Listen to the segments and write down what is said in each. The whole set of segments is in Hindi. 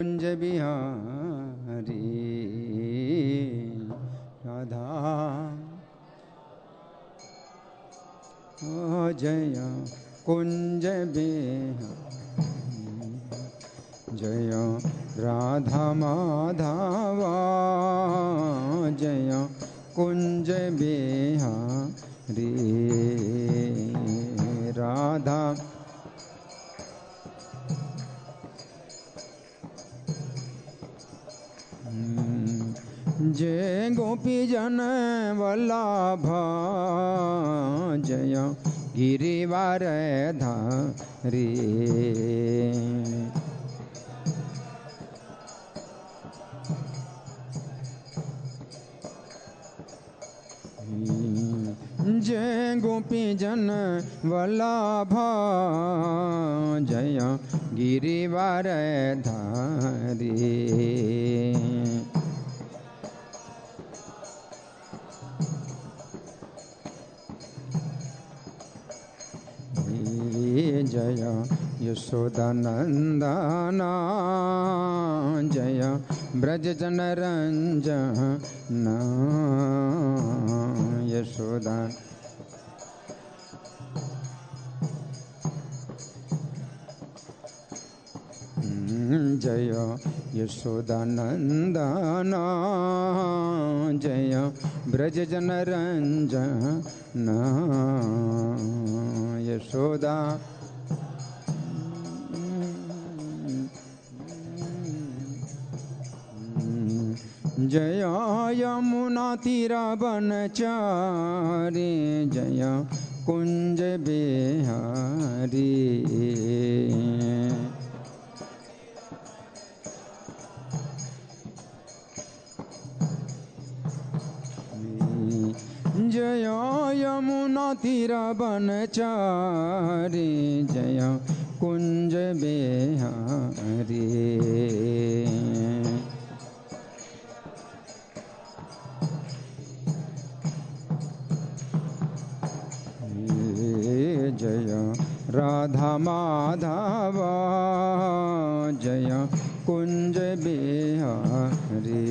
कुंज बिहारी राधा जय कुंज बिहारी जय राधा माधवा जय कुंज बिहारी राधा जय गोपी जन वल्लभ जय गिरिवर धारी जय गोपी जन वल्लभ जय गिरिवर धारी जय यशोदानंदना जय ब्रज जन रंजन यशोदा जय यशोदानंदना जय ब्रज जन रंजन यशोदा जय यमुना तीरा बनचारी जय कुंज बिहारी जय यमुना तीरा बनचारी जय कुंज बिहारी जय राधा माधव जय कुंज बिहारी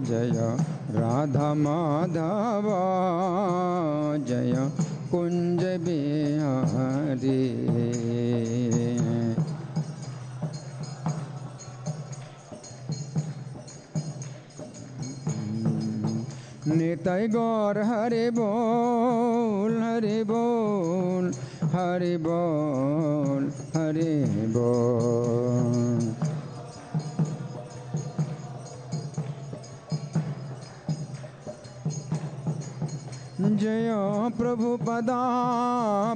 जय राधा माधव जय कुंज बिहारी निताय गौर हरि बोल हरि बोल हरि बोल हरि बोल जय प्रभुपदा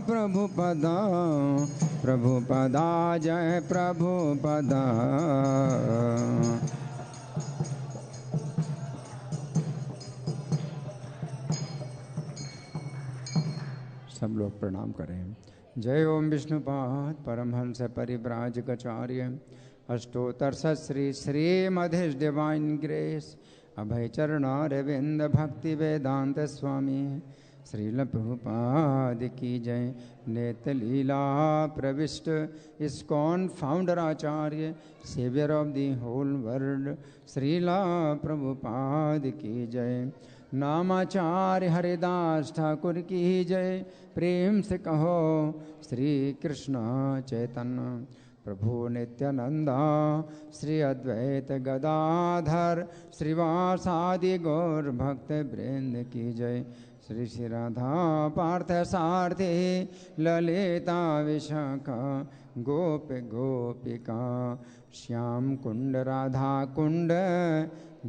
प्रभुपदा प्रभुपदा जय प्रभुपदा सब लोग प्रणाम करें। जय ओम विष्णुपाद परमहंस परिव्राजकाचार्य अष्टोत्तर श्री श्रीमधिश डिवाइन ग्रेस अभय चरणारविंद भक्ति वेदांत स्वामी श्रील प्रभुपाद की जय। नेत्र लीला प्रविष्ट इस्कॉन फाउंडर आचार्य saviour of the whole world Srila Prabhupada की जय। नामाचार्य हरिदास ठाकुर की जय। प्रेम से कहो श्री कृष्ण चैतन्य प्रभु नित्यानंदा श्री अद्वैत गदाधर श्रीवासादि गौर भक्त वृंद की जय। श्री श्री राधा पार्थ सारथी ललिता विशाखा गोप गोपिका श्याम कुंड राधा कुंड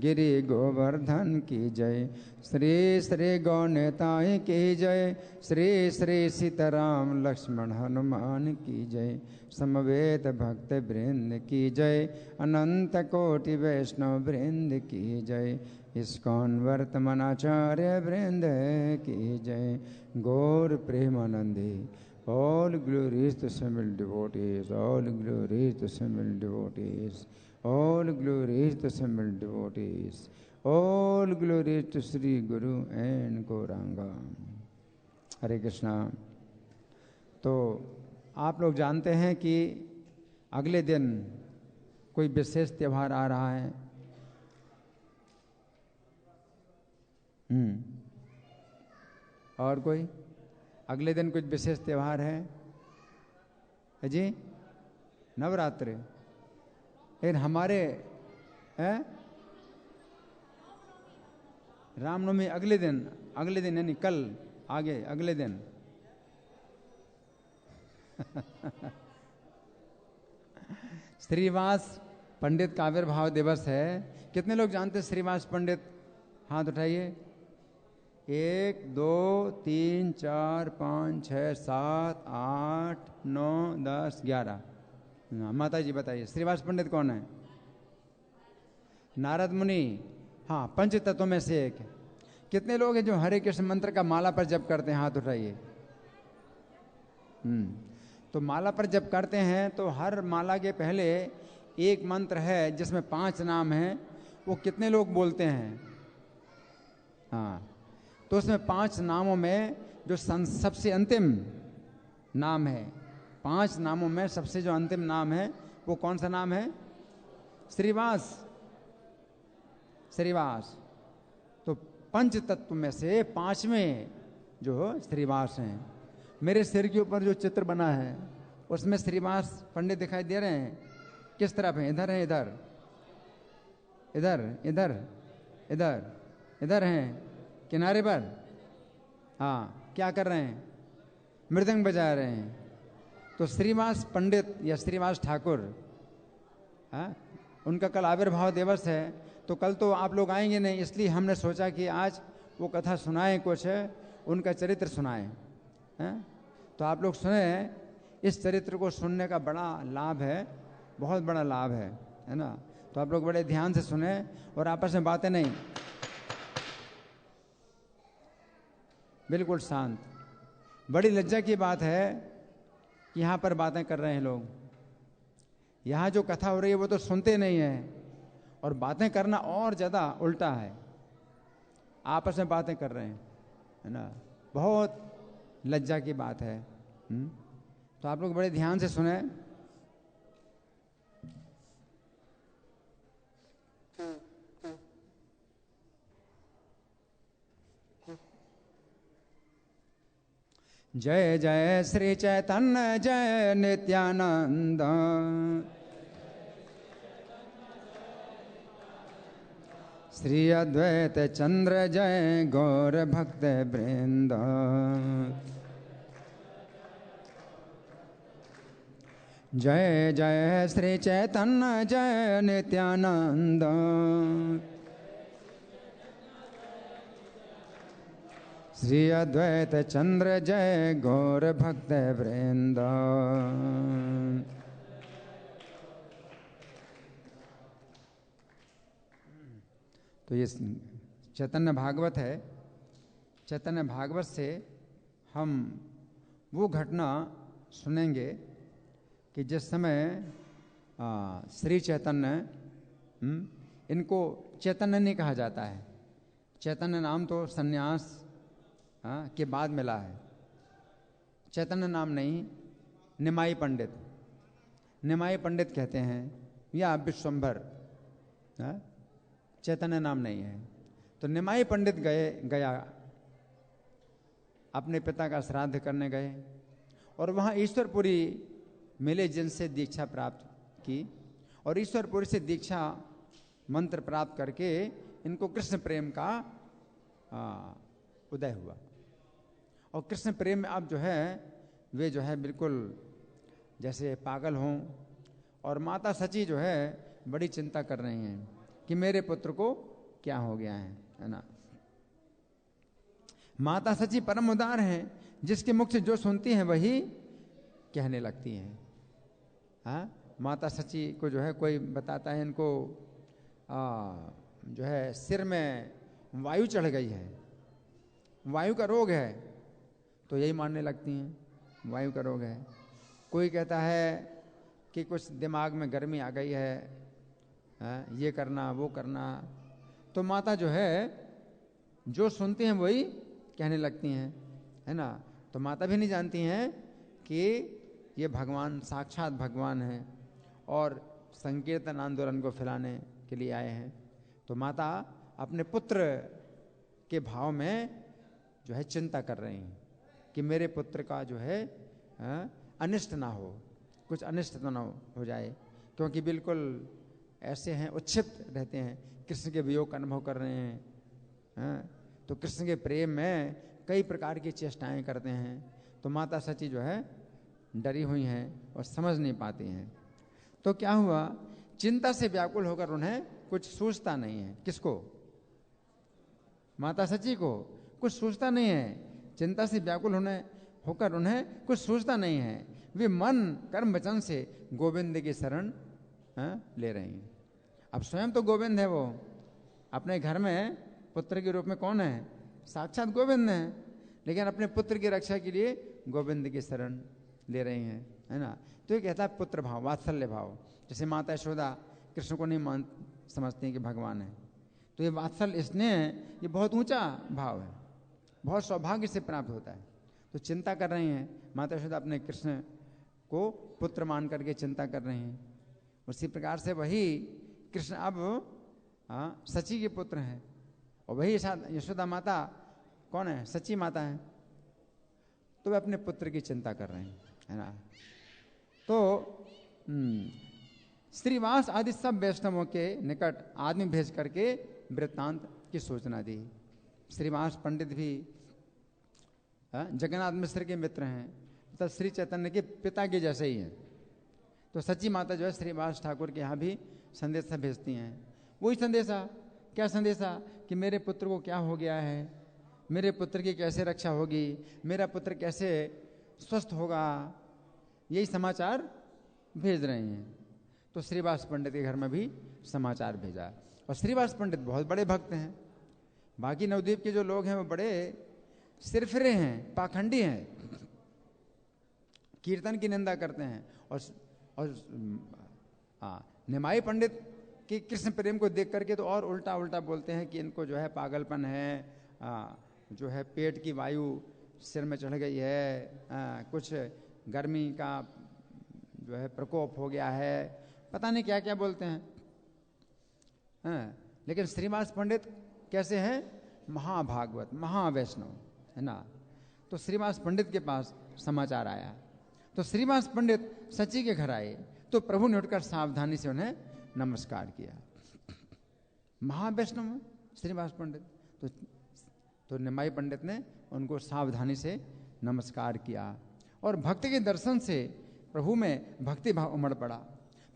गिरि गोवर्धन की जय। श्री श्री गौनेताय की जय। श्री श्री सीताराम लक्ष्मण हनुमान की जय। समवेत भक्त वृंद की जय। अनंत कोटि वैष्णव वृंद की जय। इस्कॉन वर्तमानाचार्य वृंद की जय। गौर Premanandi all glories to simul devotees, all glories to simul devotees, all glories to simul devotees, all glory to Shri guru and Gauranga. हरे कृष्णा। तो आप लोग जानते हैं कि अगले दिन कोई विशेष त्यौहार आ रहा है। और कोई अगले दिन कुछ विशेष त्यौहार है जी? नवरात्रि। लेकिन हमारे हैं रामनवमी अगले दिन यानी कल आगे अगले दिन। श्रीवास पंडित का आविर्भाव दिवस है। कितने लोग जानते हैं श्रीवास पंडित? हाथ उठाइए। 1 2 3 4 5 6 7 8 9 10 11। माता जी बताइए श्रीवास पंडित कौन है? नारद मुनि। हाँ, पंच तत्वों में से एक है। कितने लोग हैं जो हरे कृष्ण मंत्र का माला पर जप करते हैं? हाथ उठाइए। तो माला पर जप करते हैं तो हर माला के पहले एक मंत्र है जिसमें 5 नाम हैं। वो कितने लोग बोलते हैं? हाँ, तो उसमें 5 नामों में जो सबसे अंतिम नाम है, 5 नामों में सबसे जो अंतिम नाम है वो कौन सा नाम है? श्रीवास। श्रीवास। तो पंच तत्व में से 5वें जो श्रीवास हैं। मेरे सिर के ऊपर जो चित्र बना है उसमें श्रीवास पंडित दिखाई दे रहे हैं। किस तरफ हैं? इधर हैं, इधर इधर इधर इधर इधर हैं किनारे पर। हाँ, क्या कर रहे हैं? मृदंग बजा रहे हैं। तो श्रीवास पंडित या श्रीवास ठाकुर, हाँ, उनका कल आविर्भाव दिवस है। तो कल तो आप लोग आएंगे नहीं, इसलिए हमने सोचा कि आज वो कथा सुनाएं, कुछ उनका चरित्र सुनाएं। तो आप लोग सुने। इस चरित्र को सुनने का बड़ा लाभ है, बहुत बड़ा लाभ है ना? तो आप लोग बड़े ध्यान से सुने और आपस में बातें नहीं, बिल्कुल शांत। बड़ी लज्जा की बात है कि यहाँ पर बातें कर रहे हैं लोग। यहाँ जो कथा हो रही है वो तो सुनते नहीं हैं, और बातें करना और ज़्यादा उल्टा है। आपस में बातें कर रहे हैं, है ना? बहुत लज्जा की बात है। तो आप लोग बड़े ध्यान से सुने। जय जय श्री चैतन्य जय नित्यानंद। श्री अद्वैत चंद्र जय गौर भक्त वृंद। जय जय श्री चैतन्य जय नित्यानंद। श्री अद्वैत चंद्र जय गौर भक्त वृंद। तो ये चैतन्य भागवत है। चैतन्य भागवत से हम वो घटना सुनेंगे कि जिस समय श्री चैतन्य, इनको चैतन्य नहीं कहा जाता है। चैतन्य नाम तो सन्यास के बाद मिला है। चैतन्य नाम नहीं, निमाई पंडित, निमाई पंडित कहते हैं, या विश्वंभर। चैतन्य नाम नहीं है। तो निमाई पंडित गया अपने पिता का श्राद्ध करने गए, और वहाँ ईश्वरपुरी मिले जिनसे दीक्षा प्राप्त की, और ईश्वरपुरी से दीक्षा मंत्र प्राप्त करके इनको कृष्ण प्रेम का उदय हुआ। और कृष्ण प्रेम में अब जो है वे जो है बिल्कुल जैसे पागल हों। और माता सची जो है बड़ी चिंता कर रही हैं कि मेरे पुत्र को क्या हो गया है ना? माता सची परम उदार हैं, जिसके मुख से जो सुनती हैं वही कहने लगती हैं। हाँ, माता सची को जो है कोई बताता है इनको जो है सिर में वायु चढ़ गई है, वायु का रोग है, तो यही मानने लगती हैं वायु का रोग है। कोई कहता है कि कुछ दिमाग में गर्मी आ गई है, ये करना वो करना, तो माता जो है जो सुनती हैं वही कहने लगती हैं, है ना। तो माता भी नहीं जानती हैं कि ये भगवान साक्षात भगवान हैं और संकीर्तन आंदोलन को फैलाने के लिए आए हैं। तो माता अपने पुत्र के भाव में जो है चिंता कर रही हैं कि मेरे पुत्र का जो है अनिष्ट ना हो, कुछ अनिष्ट तो ना हो जाए, क्योंकि बिल्कुल ऐसे हैं, उत्क्षिप्त रहते हैं, कृष्ण के वियोग का अनुभव कर रहे हैं, तो कृष्ण के प्रेम में कई प्रकार की चेष्टाएं करते हैं। तो माता सची जो है डरी हुई हैं और समझ नहीं पाती हैं। तो क्या हुआ, चिंता से व्याकुल होकर उन्हें कुछ सूझता नहीं है। किसको? माता सची को कुछ सूझता नहीं है। चिंता से व्याकुल होकर उन्हें कुछ सूझता नहीं है। वे मन कर्म वचन से गोविंद की शरण ले रही हैं। अब स्वयं तो गोविंद है, वो अपने घर में पुत्र के रूप में कौन है? साक्षात गोविंद है, लेकिन अपने पुत्र की रक्षा के लिए गोविंद की शरण ले रही हैं, है ना। तो ये कहता है पुत्र भाव, वात्सल्य भाव। जैसे माता यशोदा कृष्ण को नहीं समझती हैं कि भगवान है, तो ये वात्सल्य स्नेह ये बहुत ऊंचा भाव है, बहुत सौभाग्य से प्राप्त होता है। तो चिंता कर रही हैं माता यशोदा, अपने कृष्ण को पुत्र मान करके चिंता कर रही हैं। उसी प्रकार से वही कृष्ण अब सची के पुत्र हैं, और वही यशोदा माता कौन है? सची माता है। तो वे अपने पुत्र की चिंता कर रहे हैं, है ना। तो श्रीवास आदि सब वैष्णवों के निकट आदमी भेज करके वृत्तांत की सूचना दी। श्रीवास पंडित भी जगन्नाथ मिश्र के मित्र हैं, तथा श्री चैतन्य के पिता के जैसे ही हैं। तो सच्ची माता जो है श्रीवास ठाकुर के यहाँ भी संदेशा भेजती हैं। वही संदेशा, क्या संदेशा? कि मेरे पुत्र को क्या हो गया है, मेरे पुत्र की कैसे रक्षा होगी, मेरा पुत्र कैसे स्वस्थ होगा, यही समाचार भेज रहे हैं। तो श्रीवास पंडित के घर में भी समाचार भेजा। और श्रीवास पंडित बहुत बड़े भक्त हैं। बाकी नवद्वीप के जो लोग हैं वो बड़े सिरफिरे हैं, पाखंडी हैं, कीर्तन की निंदा करते हैं। और निमाई पंडित के कृष्ण प्रेम को देख करके तो और उल्टा उल्टा बोलते हैं कि इनको जो है पागलपन है, जो है पेट की वायु सिर में चढ़ गई है, कुछ गर्मी का जो है प्रकोप हो गया है, पता नहीं क्या क्या बोलते हैं। लेकिन श्रीवास पंडित कैसे हैं? महाभागवत, महावैष्णव, है ना। तो श्रीवास पंडित के पास समाचार आया। तो श्रीवास पंडित सची के घर आए, तो प्रभु ने उठकर सावधानी से उन्हें नमस्कार किया। महावैष्णव श्रीवास पंडित, तो निमाई पंडित ने उनको सावधानी से नमस्कार किया। और भक्ति के दर्शन से प्रभु में भक्ति भाव उमड़ पड़ा।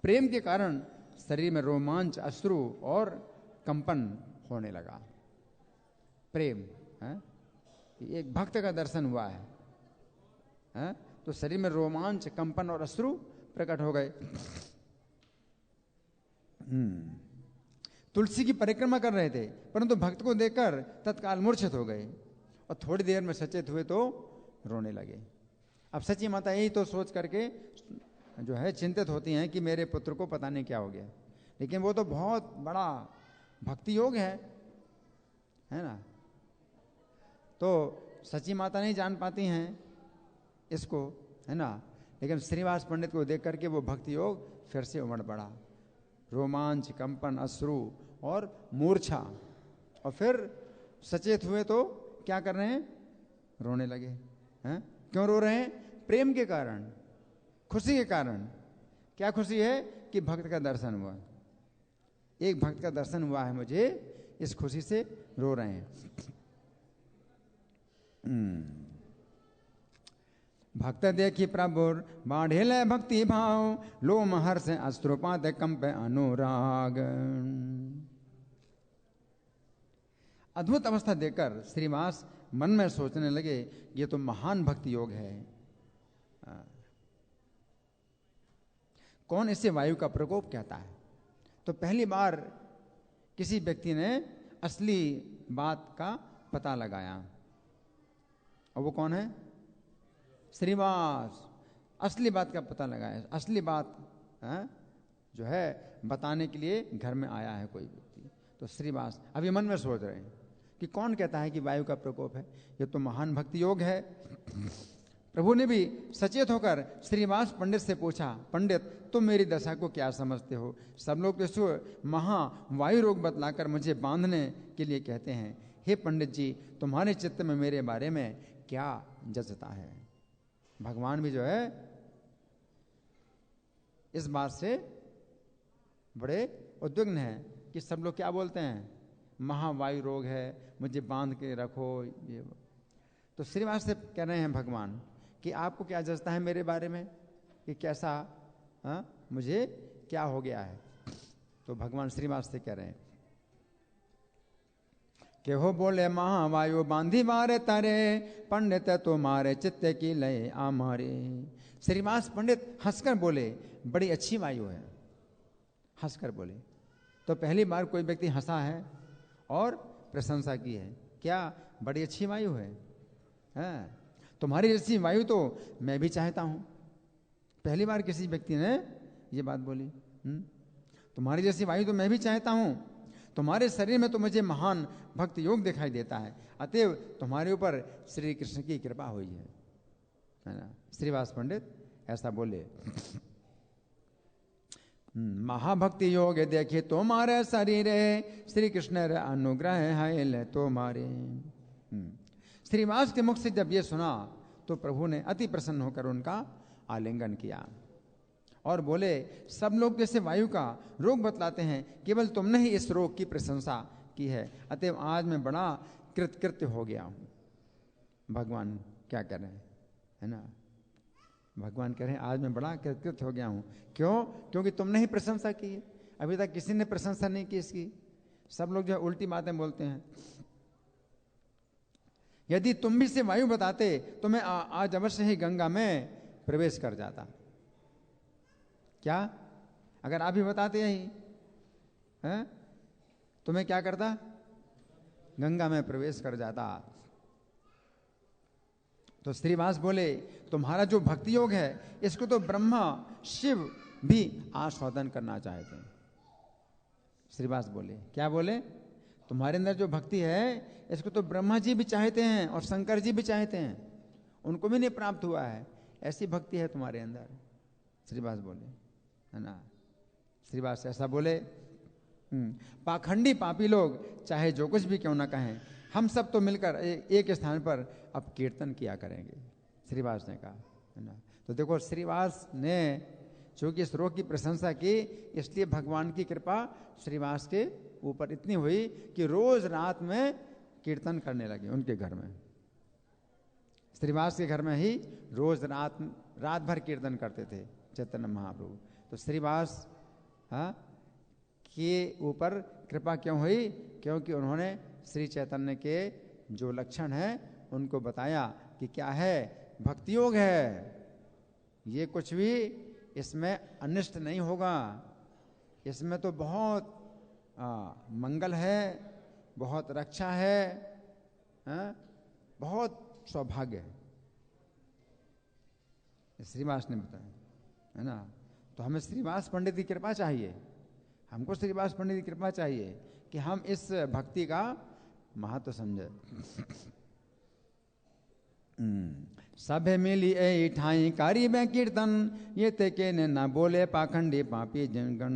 प्रेम के कारण शरीर में रोमांच, अश्रु और कंपन होने लगा। प्रेम है, एक भक्त का दर्शन हुआ है, तो शरीर में रोमांच, कंपन और अश्रु प्रकट हो गए। तुलसी की परिक्रमा कर रहे थे, परंतु भक्त को देखकर तत्काल मूर्छित हो गए और थोड़ी देर में सचेत हुए तो रोने लगे। अब सची माता यही तो सोच करके जो है चिंतित होती हैं कि मेरे पुत्र को पता नहीं क्या हो गया, लेकिन वो तो बहुत बड़ा भक्ति योग है ना। तो सची माता नहीं जान पाती हैं इसको, है ना। लेकिन श्रीवास पंडित को देख करके वो भक्ति योग फिर से उमड़ पड़ा। रोमांच, कंपन, अश्रु और मूर्छा, और फिर सचेत हुए तो क्या कर रहे हैं? रोने लगे हैं। क्यों रो रहे हैं? प्रेम के कारण, खुशी के कारण। क्या खुशी है? कि भक्त का दर्शन हुआ, एक भक्त का दर्शन हुआ है मुझे, इस खुशी से रो रहे हैं। भक्त देखी प्रभुर बाढ़ेल भक्ति भाव, लोम हर्ष अश्रुपात कंपे अनुराग। अद्भुत अवस्था देखकर श्रीवास मन में सोचने लगे, ये तो महान भक्ति योग है। कौन इसे वायु का प्रकोप कहता है? तो पहली बार किसी व्यक्ति ने असली बात का पता लगाया, और वो कौन है? श्रीवास। असली बात का पता लगाया, असली बात जो है बताने के लिए घर में आया है कोई व्यक्ति। तो श्रीवास अभी मन में सोच रहे हैं कि कौन कहता है कि वायु का प्रकोप है, ये तो महान भक्ति योग है। प्रभु ने भी सचेत होकर श्रीवास पंडित से पूछा, पंडित तुम मेरी दशा को क्या समझते हो? सब लोग तो महा वायु रोग बतलाकर मुझे बांधने के लिए कहते हैं। हे पंडित जी, तुम्हारे चित्त में मेरे बारे में क्या जचता है? भगवान भी जो है इस बात से बड़े उद्विग्न है कि सब लोग क्या बोलते हैं, महावायु रोग है, मुझे बांध के रखो। ये तो श्रीवास से कह रहे हैं भगवान कि आपको क्या जचता है मेरे बारे में कि कैसा, मुझे क्या हो गया है? तो भगवान श्रीवास से कह रहे हैं कि हो बोले महावायु बांधी मारे तारे, पंडित तो मारे चित्ते की लय आमारे। श्रीवास पंडित हंसकर बोले, बड़ी अच्छी वायु है। हंसकर बोले, तो पहली बार कोई व्यक्ति हंसा है और प्रशंसा की है, क्या बड़ी अच्छी वायु है? तुम्हारी जैसी वायु तो मैं भी चाहता हूं। पहली बार किसी व्यक्ति ने ये बात बोली। तुम्हारी जैसी वायु तो मैं भी चाहता हूं। तुम्हारे शरीर में तो मुझे महान भक्ति योग दिखाई देता है, अतएव तुम्हारे ऊपर श्री कृष्ण की कृपा हुई है ना? श्रीवास पंडित ऐसा बोले। महाभक्ति योग देखे तुम्हारे शरीर, श्री कृष्ण अनुग्रह है तुम्हारे। श्रीवास के मुख से जब ये सुना तो प्रभु ने अति प्रसन्न होकर उनका आलिंगन किया और बोले, सब लोग जैसे वायु का रोग बतलाते हैं, केवल तुमने ही इस रोग की प्रशंसा की है, अतएव आज मैं बड़ा कृतकृत्य हो गया हूं। भगवान क्या कह रहे हैं, है ना? भगवान कह रहे हैं आज मैं बड़ा कृतकृत्य हो गया हूं। क्यों? क्योंकि तुमने ही प्रशंसा की है। अभी तक किसी ने प्रशंसा नहीं की इसकी। सब लोग जो है उल्टी बातें बोलते हैं। यदि तुम भी से वायु बताते तो मैं आज अवश्य ही गंगा में प्रवेश कर जाता। क्या? अगर आप भी बताते यही हैं तो मैं क्या करता? गंगा में प्रवेश कर जाता। तो श्रीवास बोले, तुम्हारा जो भक्ति योग है इसको तो ब्रह्मा शिव भी आस्वादन करना चाहते हैं। श्रीवास बोले, क्या बोले? तुम्हारे अंदर जो भक्ति है इसको तो ब्रह्मा जी भी चाहते हैं और शंकर जी भी चाहते हैं, उनको भी नहीं प्राप्त हुआ है, ऐसी भक्ति है तुम्हारे अंदर। श्रीवास बोले, है ना? श्रीवास ऐसा बोले। पाखंडी पापी लोग चाहे जो कुछ भी क्यों ना कहें, हम सब तो मिलकर एक स्थान पर अब कीर्तन किया करेंगे, श्रीवास ने कहा, है ना? तो देखो श्रीवास ने चूंकि इस रोग की प्रशंसा की, इसलिए भगवान की कृपा श्रीवास के ऊपर इतनी हुई कि रोज रात में कीर्तन करने लगे उनके घर में। श्रीवास के घर में ही रोज रात भर कीर्तन करते थे चैतन्य महाप्रभु। तो श्रीवास के ऊपर कृपा क्यों हुई? क्योंकि उन्होंने श्री चैतन्य के जो लक्षण हैं उनको बताया कि क्या है, भक्ति योग है, ये कुछ भी इसमें अनिष्ट नहीं होगा, इसमें तो बहुत मंगल है, बहुत रक्षा है, बहुत सौभाग्य है, श्रीवास ने बताया, है ना? तो हमें श्रीवास पंडित की कृपा चाहिए, हमको श्रीवास पंडित की कृपा चाहिए कि हम इस भक्ति का महत्व समझे। सभे मिली ए ठाई कारी में कीर्तन, ये ते के ने न बोले पाखंडी पापी जनगण।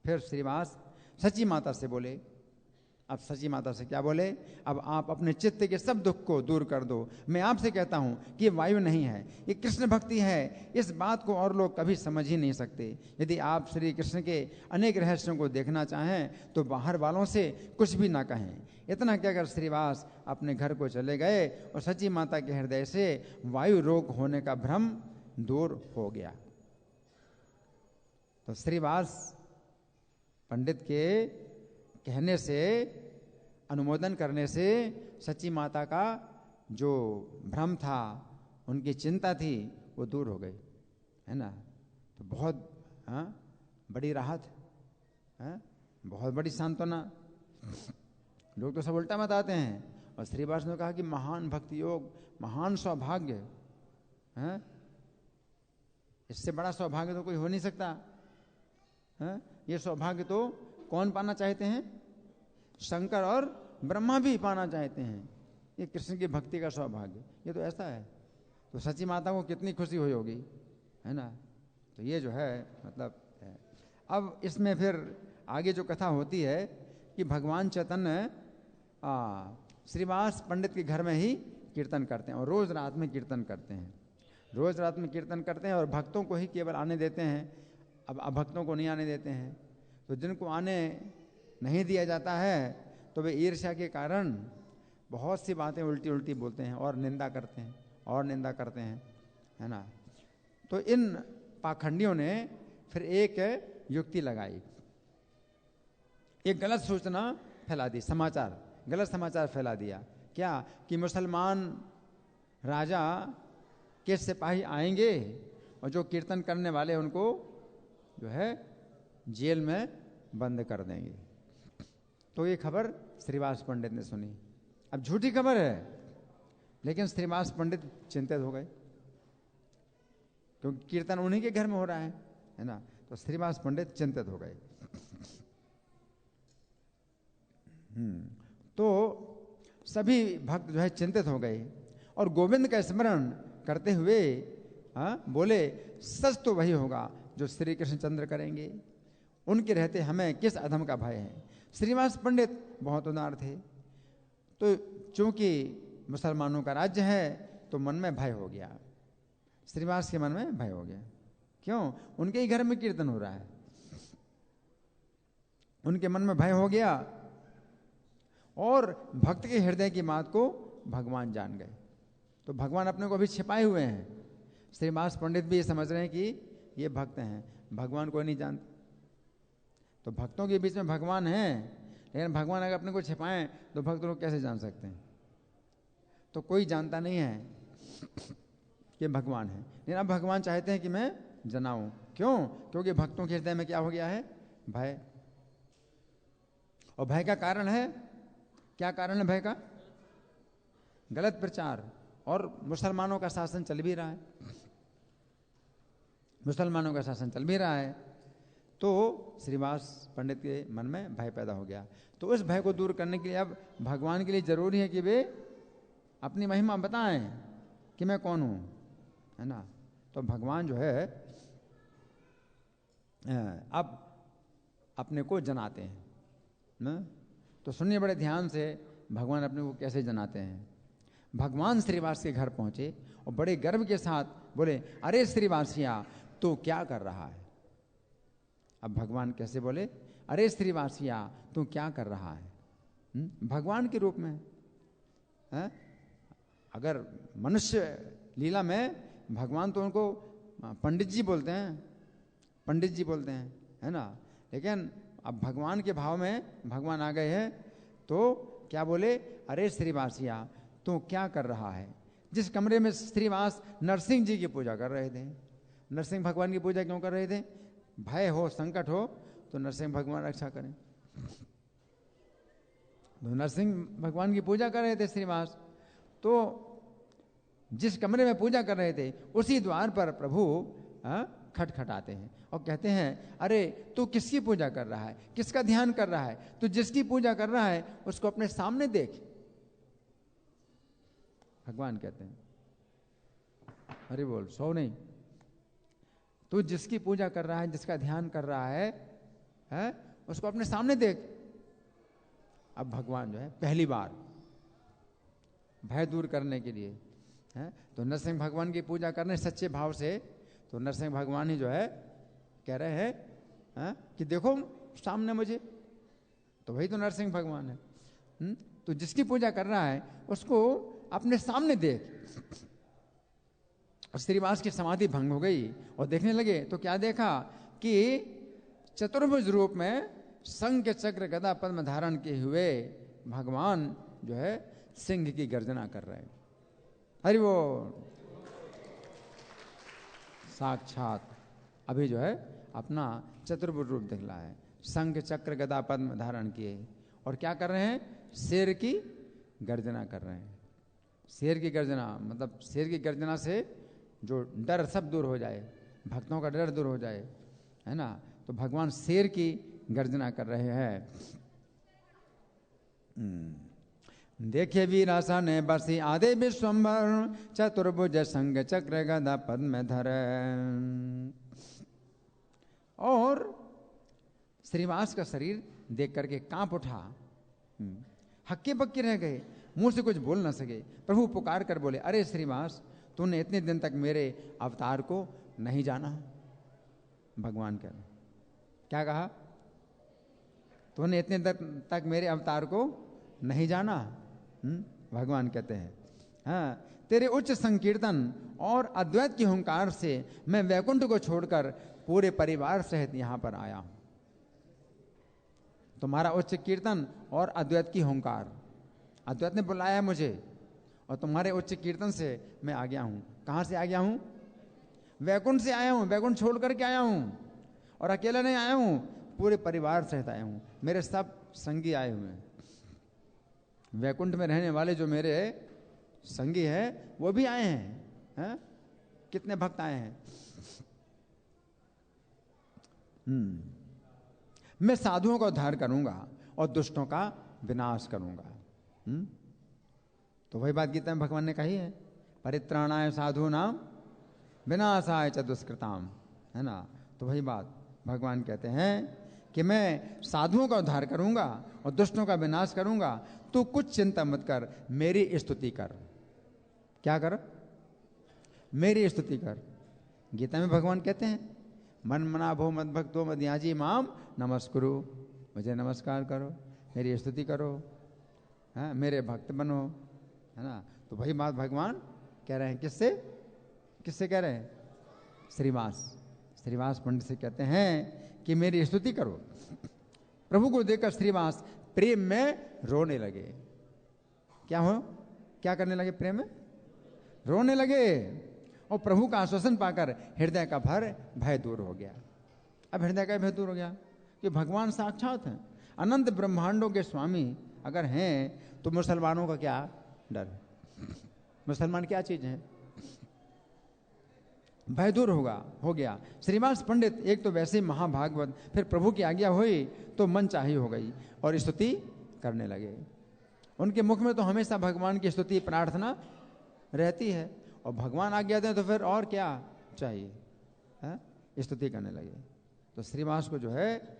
फिर श्रीवास सची माता से बोले। अब सची माता से क्या बोले? अब आप अपने चित्त के सब दुख को दूर कर दो। मैं आपसे कहता हूं कि ये वायु नहीं है, ये कृष्ण भक्ति है। इस बात को और लोग कभी समझ ही नहीं सकते। यदि आप श्री कृष्ण के अनेक रहस्यों को देखना चाहें तो बाहर वालों से कुछ भी ना कहें। इतना कहकर श्रीवास अपने घर को चले गए और सची माता के हृदय से वायु रोग होने का भ्रम दूर हो गया। तो श्रीवास पंडित के कहने से, अनुमोदन करने से सच्ची माता का जो भ्रम था, उनकी चिंता थी, वो दूर हो गई, है ना? तो बहुत बड़ी राहत, बहुत बड़ी सांत्वना। लोग तो सब उल्टा बताते हैं, और श्रीवास ने कहा कि महान भक्ति योग, महान सौभाग्य है, इससे बड़ा सौभाग्य तो कोई हो नहीं सकता। ये सौभाग्य तो कौन पाना चाहते हैं? शंकर और ब्रह्मा भी पाना चाहते हैं। ये कृष्ण की भक्ति का सौभाग्य, ये तो ऐसा है। तो सची माता को कितनी खुशी हुई होगी, है ना। तो ये जो है मतलब है। अब इसमें फिर आगे जो कथा होती है कि भगवान चैतन्य श्रीवास पंडित के घर में ही कीर्तन करते हैं और रोज रात में कीर्तन करते हैं, रोज रात में कीर्तन करते हैं और भक्तों को ही केवल आने देते हैं। अब अभक्तों को नहीं आने देते हैं। तो जिनको आने नहीं दिया जाता है तो वे ईर्ष्या के कारण बहुत सी बातें उल्टी उल्टी बोलते हैं और निंदा करते हैं और निंदा करते हैं, है ना। तो इन पाखंडियों ने फिर एक युक्ति लगाई, एक गलत सूचना फैला दी, समाचार, गलत समाचार फैला दिया। क्या कि मुसलमान राजा के सिपाही आएंगे और जो कीर्तन करने वाले उनको जो है जेल में बंद कर देंगे। तो ये खबर श्रीवास पंडित ने सुनी। अब झूठी खबर है, लेकिन श्रीवास पंडित चिंतित हो गए क्योंकि कीर्तन उन्हीं के घर में हो रहा है ना। तो श्रीवास पंडित चिंतित हो गए। तो सभी भक्त जो है चिंतित हो गए और गोविंद का स्मरण करते हुए बोले, सच तो वही होगा जो श्री कृष्णचंद्र करेंगे, उनके रहते हमें किस अधम का भय है। श्रीवास पंडित बहुत उदार थे, तो चूंकि मुसलमानों का राज्य है तो मन में भय हो गया, श्रीवास के मन में भय हो गया। क्यों? उनके ही घर में कीर्तन हो रहा है, उनके मन में भय हो गया और भक्त के हृदय की बात को भगवान जान गए। तो भगवान अपने को अभी छिपाए हुए हैं। श्रीवास पंडित भी ये समझ रहे हैं कि ये भक्त हैं, भगवान को नहीं जानते। तो भक्तों के बीच में भगवान हैं, लेकिन भगवान अगर अपने को छिपाएं तो भक्त लोग कैसे जान सकते हैं? तो कोई जानता नहीं है कि भगवान है, लेकिन अब भगवान चाहते हैं कि मैं जनाऊं। क्यों? क्योंकि भक्तों के हृदय में क्या हो गया है? भय। और भय का कारण है, क्या कारण है भय का? गलत प्रचार, और मुसलमानों का शासन चल भी रहा है, मुसलमानों का शासन चल भी रहा है। तो श्रीवास पंडित के मन में भय पैदा हो गया। तो उस भय को दूर करने के लिए अब भगवान के लिए जरूरी है कि वे अपनी महिमा बताएं कि मैं कौन हूं, है ना। तो भगवान जो है अब अपने को जनाते हैं ना। तो सुनिए बड़े ध्यान से, भगवान अपने को कैसे जनाते हैं। भगवान श्रीवास के घर पहुंचे और बड़े गर्व के साथ बोले, अरे श्रीवासिया तू क्या कर रहा है। अब भगवान कैसे बोले? अरे श्रीवासिया तू क्या कर रहा है। भगवान के रूप में है? अगर मनुष्य लीला में भगवान तो उनको पंडित जी बोलते हैं, पंडित जी बोलते हैं, है ना। लेकिन अब भगवान के भाव में भगवान आ गए हैं तो क्या बोले? अरे श्रीवासिया तू क्या कर रहा है। जिस कमरे में श्रीवास नरसिंह जी की पूजा कर रहे थे, नरसिंह भगवान की पूजा क्यों कर रहे थे? भय हो, संकट हो तो नरसिंह भगवान रक्षा करें। तो नरसिंह भगवान की पूजा कर रहे थे श्रीवास। तो जिस कमरे में पूजा कर रहे थे उसी द्वार पर प्रभु खटखटाते हैं और कहते हैं, अरे तू किसकी पूजा कर रहा है, किसका ध्यान कर रहा है? तू जिसकी पूजा कर रहा है उसको अपने सामने देख। भगवान कहते हैं, अरे बोल सो नहीं, तू जिसकी पूजा कर रहा है, जिसका ध्यान कर रहा है उसको अपने सामने देख। अब भगवान जो है पहली बार भय दूर करने के लिए है तो नरसिंह भगवान की पूजा करने सच्चे भाव से, तो नरसिंह भगवान ही जो है कह रहे हैं कि देखो सामने मुझे, तो वही तो नरसिंह भगवान है। तो जिसकी पूजा कर रहा है उसको अपने सामने देख। और श्रीवास की समाधि भंग हो गई और देखने लगे तो क्या देखा कि चतुर्भुज रूप में शंख चक्र गदा पद्म धारण किए हुए भगवान जो है सिंह की गर्जना कर रहे हैं। हरि वो साक्षात अभी जो है अपना चतुर्भुज रूप दिखला है, शंख चक्र गदा पद्म धारण किए और क्या कर रहे हैं? शेर की गर्जना कर रहे हैं। शेर की गर्जना मतलब शेर की गर्जना से जो डर सब दूर हो जाए, भक्तों का डर दूर हो जाए, है ना। तो भगवान शेर की गर्जना कर रहे हैं। देखे वीरासा ने बसी आदे विश्वम्भर, चतुर्भुज संग चक्र गदा पद्म धर। और श्रीवास का शरीर देख करके कांप उठा, हक्के बक्के रह गए, मुंह से कुछ बोल ना सके। प्रभु पुकार कर बोले, अरे श्रीवास, तूने इतने दिन तक मेरे अवतार को नहीं जाना। भगवान कह रहे, क्या कहा? तूने इतने दिन तक मेरे अवतार को नहीं जाना। भगवान कहते हैं, हाँ, तेरे उच्च संकीर्तन और अद्वैत की हुंकार से मैं वैकुंठ को छोड़कर पूरे परिवार सहित यहां पर आया हूं। तुम्हारा उच्च कीर्तन और अद्वैत की हुंकार, अद्वैत ने बुलाया मुझे और तुम्हारे उच्च कीर्तन से मैं आ गया हूं। कहां से आ गया हूं? वैकुंठ से आया हूं, वैकुंठ छोड़ करके आया हूं। और अकेला नहीं आया हूं, पूरे परिवार सहित आया हूं। मेरे सब संगी आए हुए हैं, वैकुंठ में रहने वाले जो मेरे संगी हैं वो भी आए हैं। कितने भक्त आए हैं। मैं साधुओं का उद्धार करूंगा और दुष्टों का विनाश करूंगा। तो वही बात गीता में भगवान ने कही है, परित्राणाय साधु नाम विनाशाय च दुष्कृताम, है ना। तो वही बात भगवान कहते हैं कि मैं साधुओं का उद्धार करूंगा और दुष्टों का विनाश करूंगा। तू कुछ चिंता मत कर, मेरी स्तुति कर। क्या कर? मेरी स्तुति कर। गीता में भगवान कहते हैं, मन मना भो मद भक्तो मदयाजी माम नमस्कुरु, मुझे नमस्कार करो, मेरी स्तुति करो, हाँ, मेरे भक्त बनो, है ना। तो वही बात भगवान कह रहे हैं। किससे? किससे कह रहे हैं? श्रीवास पंडित से कहते हैं कि मेरी स्तुति करो। प्रभु को देखकर श्रीवास प्रेम में रोने लगे। क्या हो? क्या करने लगे? प्रेम में रोने लगे। और प्रभु का आश्वासन पाकर हृदय का भय दूर हो गया। अब हृदय का भय दूर हो गया कि भगवान साक्षात हैं, अनंत ब्रह्मांडों के स्वामी अगर हैं तो मुसलमानों का क्या डर? मुसलमान क्या चीज है? भय दूर हो गया। श्रीवास पंडित एक तो वैसे महाभागवत, फिर प्रभु की आज्ञा हुई तो मन चाही हो गई और स्तुति करने लगे। उनके मुख में तो हमेशा भगवान की स्तुति प्रार्थना रहती है और भगवान आज्ञा दें तो फिर और क्या चाहिए, है? स्तुति करने लगे। तो श्रीवास को जो है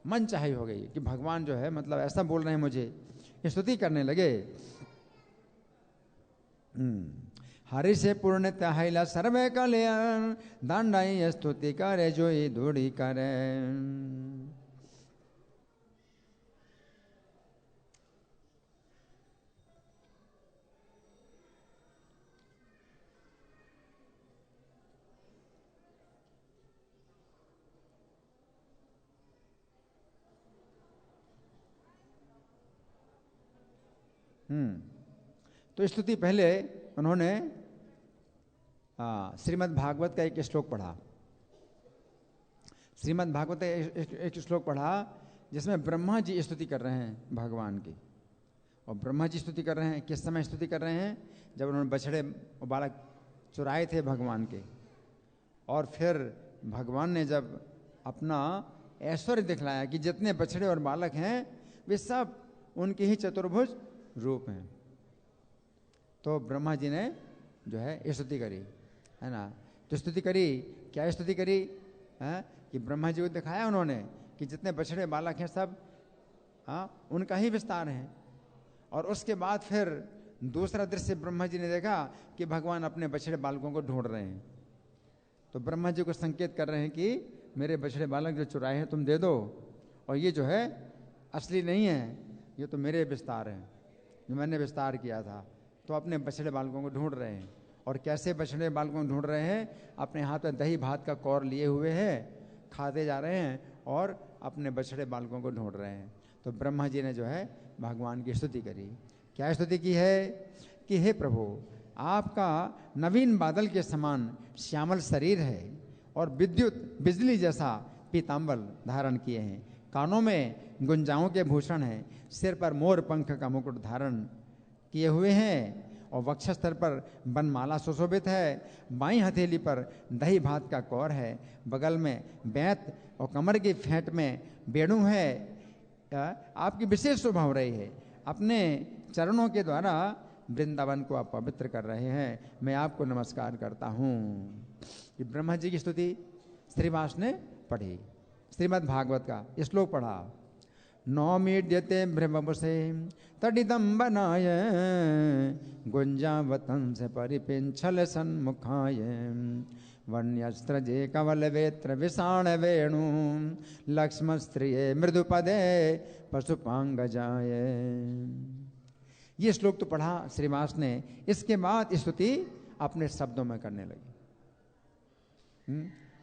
मन चाही हो गई कि भगवान जो है मतलब ऐसा बोल रहे हैं मुझे, स्तुति करने लगे। हरि से पूर्ण त्याहिला सर्वे कल्याण, दांडाई स्तुति करे जोई धूड़ी करे। तो स्तुति पहले उन्होंने श्रीमद् भागवत का एक श्लोक पढ़ा। श्रीमद् भागवत का एक श्लोक पढ़ा जिसमें ब्रह्मा जी स्तुति कर रहे हैं भगवान की। और ब्रह्मा जी स्तुति कर रहे हैं, किस समय स्तुति कर रहे हैं? जब उन्होंने बछड़े बालक चुराए थे भगवान के, और फिर भगवान ने जब अपना ऐश्वर्य दिखलाया कि जितने बछड़े और बालक हैं वे सब उनके ही चतुर्भुज रूप हैं। तो ब्रह्मा जी ने जो है स्तुति करी, है ना। तो स्तुति करी, क्या स्तुति करी? है कि ब्रह्मा जी को दिखाया उन्होंने कि जितने बछड़े बालक हैं सब उनका ही विस्तार है। और उसके बाद फिर दूसरा दृश्य ब्रह्मा जी ने देखा कि भगवान अपने बछड़े बालकों को ढूंढ रहे हैं। तो ब्रह्मा जी को संकेत कर रहे हैं कि मेरे बछड़े बालक जो चुराए हैं तुम दे दो, और ये जो है असली नहीं है, ये तो मेरे विस्तार हैं जो मैंने विस्तार किया था। तो अपने बछड़े बालकों को ढूंढ रहे हैं। और कैसे बछड़े बालकों को ढूंढ रहे हैं? अपने हाथ में दही भात का कौर लिए हुए हैं, खाते जा रहे हैं और अपने बछड़े बालकों को ढूंढ रहे हैं। तो ब्रह्मा जी ने जो है भगवान की स्तुति करी। क्या स्तुति की है? कि हे प्रभु, आपका नवीन बादल के समान श्यामल शरीर है और बिजली जैसा पीताम्बर धारण किए हैं, कानों में गुंजाओं के भूषण हैं, सिर पर मोर पंख का मुकुट धारण किए हुए हैं और वक्षस्थल पर बनमाला सुशोभित है। बाईं हथेली पर दही भात का कौर है, बगल में बैंत और कमर की फेंट में बेणु है। आपकी विशेष शोभा हो रही है। अपने चरणों के द्वारा वृंदावन को आप पवित्र कर रहे हैं। मैं आपको नमस्कार करता हूँ। ये ब्रह्मा जी की स्तुति श्रीवास ने पढ़ी, श्रीमद् भागवत का श्लोक पढ़ा। नौमीड्यते ब्रह्मसे तडिदम्बनाय गुंजावतंस परिपिंछल सन्मुखाय वन्यस्त्रजे कवलवेत्र विषाण वेणु लक्ष्म स्त्रिये मृदुपदे पशुपांगजाय। ये श्लोक तो पढ़ा श्रीवास ने। इसके बाद स्तुति अपने शब्दों में करने लगी।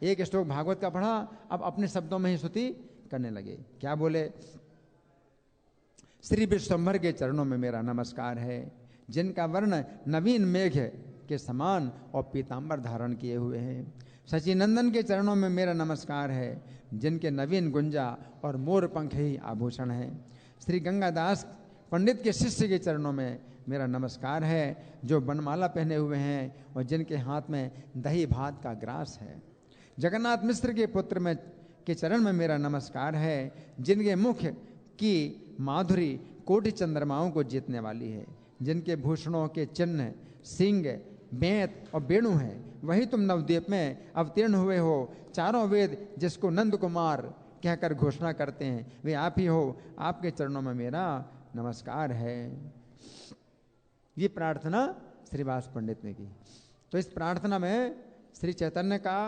एक श्लोक भागवत का पढ़ा, अब अपने शब्दों में ही स्तुति करने लगे। क्या बोले? श्री विश्वम्भर के चरणों में मेरा नमस्कार है, जिनका वर्ण नवीन मेघ के समान और पीतांबर धारण किए हुए हैं। सचिनंदन के चरणों में मेरा नमस्कार है, जिनके नवीन गुंजा और मोर पंख ही आभूषण हैं। श्री गंगादास पंडित के शिष्य के चरणों में मेरा नमस्कार है, जो बनमाला पहने हुए हैं और जिनके हाथ में दही भात का ग्रास है। जगन्नाथ मिश्र के पुत्र में के चरण में मेरा नमस्कार है, जिनके मुख की माधुरी कोटि चंद्रमाओं को जीतने वाली है। जिनके भूषणों के चिन्ह सिंह, बेंत और बेणु है। वही तुम नवद्वीप में अवतीर्ण हुए हो। चारों वेद जिसको नंद कुमार कहकर घोषणा करते हैं, वे आप ही हो। आपके चरणों में मेरा नमस्कार है। ये प्रार्थना श्रीवास पंडित ने की। तो इस प्रार्थना में श्री चैतन्य का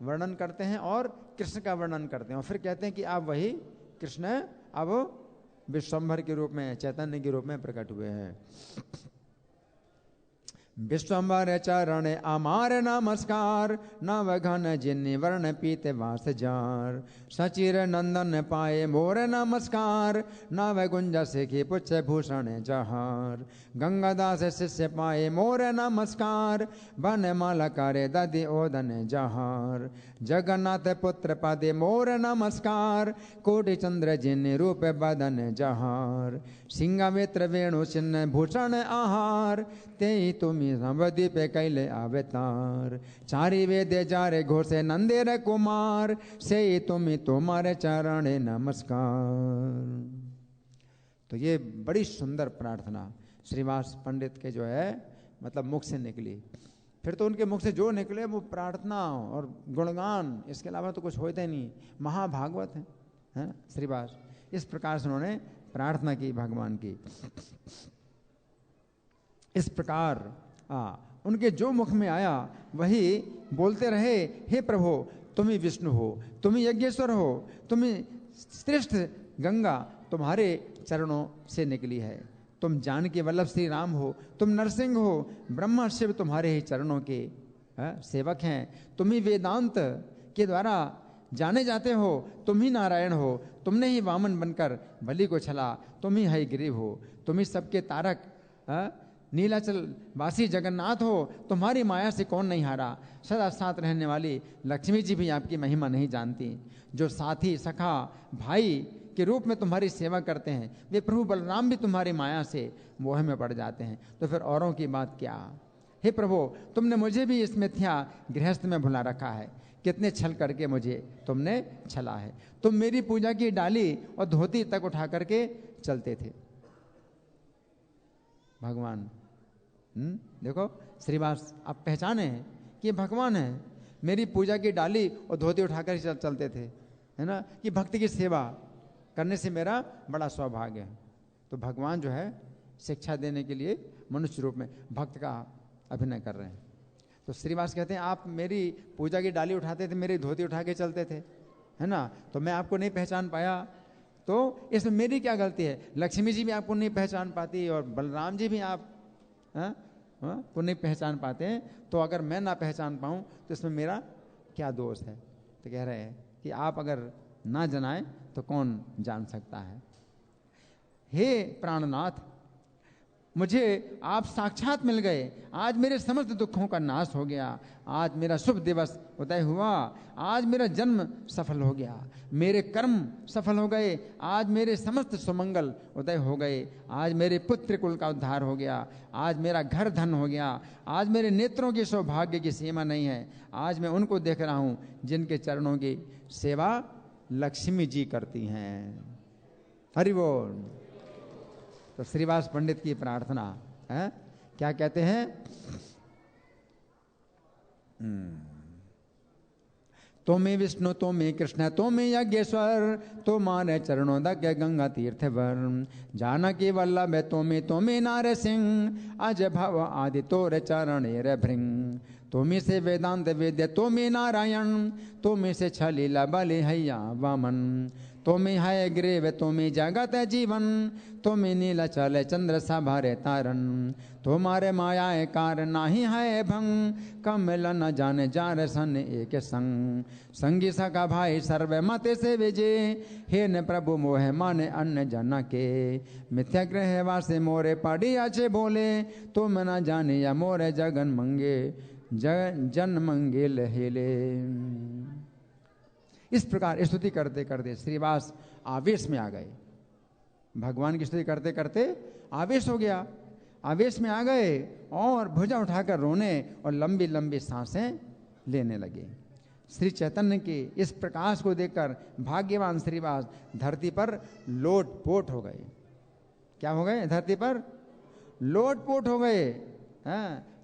वर्णन करते हैं और कृष्ण का वर्णन करते हैं, और फिर कहते हैं कि आप वही कृष्ण अब विश्वम्भर के रूप में, चैतन्य के रूप में प्रकट हुए हैं। विश्वम्भर चरण अमार नमस्कार, नव घन जिन्नि वर्ण पीत वास जार। सचिर नंदन पाए मोर नमस्कार, नव गुंज सिखी पुच्छ भूषण जहार। गंगादास शिष्य पाए मोर नमस्कार, बन माला करे दधि ओदन जहार। जगन्नाथ पुत्र पदे मोर नमस्कार, कोटि चंद्र जिन्नि रूप बदन जहार। सिंहमित्र वेणु चिन्ह भूषण आहार, ते तुम नवद्वीप कैले अवतार। चारि वेद जारे घोषे नंदेर कुमार, से तुम तुम्हारे चरण नमस्कार। तो ये बड़ी सुंदर प्रार्थना श्रीवास पंडित के जो है मतलब मुख से निकली। फिर तो उनके मुख से जो निकले वो प्रार्थना और गुणगान, इसके अलावा तो कुछ होता ही नहीं। महाभागवत है श्रीवास। इस प्रकार से उन्होंने प्रार्थना की भगवान की। इस प्रकार उनके जो मुख में आया वही बोलते रहे, हे प्रभु तुम ही विष्णु हो, तुम ही यज्ञेश्वर हो, तुम ही श्रेष्ठ गंगा तुम्हारे चरणों से निकली है। तुम जानकी वल्लभ श्री राम हो, तुम नरसिंह हो, ब्रह्मा शिव तुम्हारे ही चरणों के सेवक हैं। तुम ही वेदांत के द्वारा जाने जाते हो, तुम ही नारायण हो, तुमने ही वामन बनकर बलि को छला, तुम ही हयग्रीव हो, तुम ही सबके तारक नीलाचल वासी जगन्नाथ हो, तुम्हारी माया से कौन नहीं हारा। सदा साथ रहने वाली लक्ष्मी जी भी आपकी महिमा नहीं जानती। जो साथी सखा भाई के रूप में तुम्हारी सेवा करते हैं, वे प्रभु बलराम भी तुम्हारी माया से मोह में पड़ जाते हैं। तो फिर औरों की बात क्या। हे प्रभु तुमने मुझे भी इस मिथ्या गृहस्थ में भुला रखा है। कितने छल करके मुझे तुमने छला है। तुम मेरी पूजा की डाली और धोती तक उठा करके चलते थे। भगवान देखो श्रीवास आप पहचाने हैं कि भगवान है। मेरी पूजा की डाली और धोती उठाकर चलते थे, है ना, कि भक्ति की सेवा करने से मेरा बड़ा सौभाग्य है। तो भगवान जो है शिक्षा देने के लिए मनुष्य रूप में भक्त का अभिनय कर रहे हैं। तो श्रीवास कहते हैं आप मेरी पूजा की डाली उठाते थे, मेरी धोती उठा के चलते थे, है ना, तो मैं आपको नहीं पहचान पाया। तो इसमें मेरी क्या गलती है। लक्ष्मी जी भी आपको नहीं पहचान पाती और बलराम जी भी आप को नहीं पहचान पाते हैं। तो अगर मैं ना पहचान पाऊं तो इसमें मेरा क्या दोष है। तो कह रहे हैं कि आप अगर ना जनाए तो कौन जान सकता है। हे प्राणनाथ मुझे आप साक्षात मिल गए, आज मेरे समस्त दुखों का नाश हो गया, आज मेरा शुभ दिवस उदय हुआ, आज मेरा जन्म सफल हो गया, मेरे कर्म सफल हो गए, आज मेरे समस्त सुमंगल उदय हो गए, आज मेरे पुत्र कुल का उद्धार हो गया, आज मेरा घर धन हो गया, आज मेरे नेत्रों के सौभाग्य की सीमा नहीं है, आज मैं उनको देख रहा हूं जिनके चरणों की सेवा लक्ष्मी जी करती हैं। हरि बोल। तो श्रीवास पंडित की प्रार्थना है, क्या कहते हैं? तो मैं विष्णु, तो मैं कृष्ण, तो मैं यज्ञेश्वर, तो माने चरणों दज्ञ गंगा तीर्थ वर, जानकी वल्लभ तो मैं नार सिंह, अज भव आदि तोर चरण रे भृंग, तुम्हें से वेदांत वेद्य तो मैं नारायण, तुम्हें से छलीला बलि हैया वामन, तुम्हें है ग्रेव तुम्हें जगत जीवन, तुम्हें नीला चल चंद्र सभारे तारन, तुम्हारे माया कार नाही है भंग, कमल न जाने जार सन एक संग, संगी सका भाई सर्व मत से विजय, हे न प्रभु मोह माने अन्य जन के, मिथ्या ग्रह वासे मोरे पड़ी अच्छे बोले, तुम न जाने या मोरे जगन मंगे, जन मंगे लहेले। इस प्रकार स्तुति करते करते श्रीवास आवेश में आ गए, भगवान की स्तुति करते करते आवेश हो गया, आवेश में आ गए और भुजा उठाकर रोने और लंबी लंबी सांसें लेने लगे। श्री चैतन्य के इस प्रकाश को देखकर भाग्यवान श्रीवास धरती पर लोटपोट हो गए। क्या हो गए? धरती पर लोटपोट हो गए,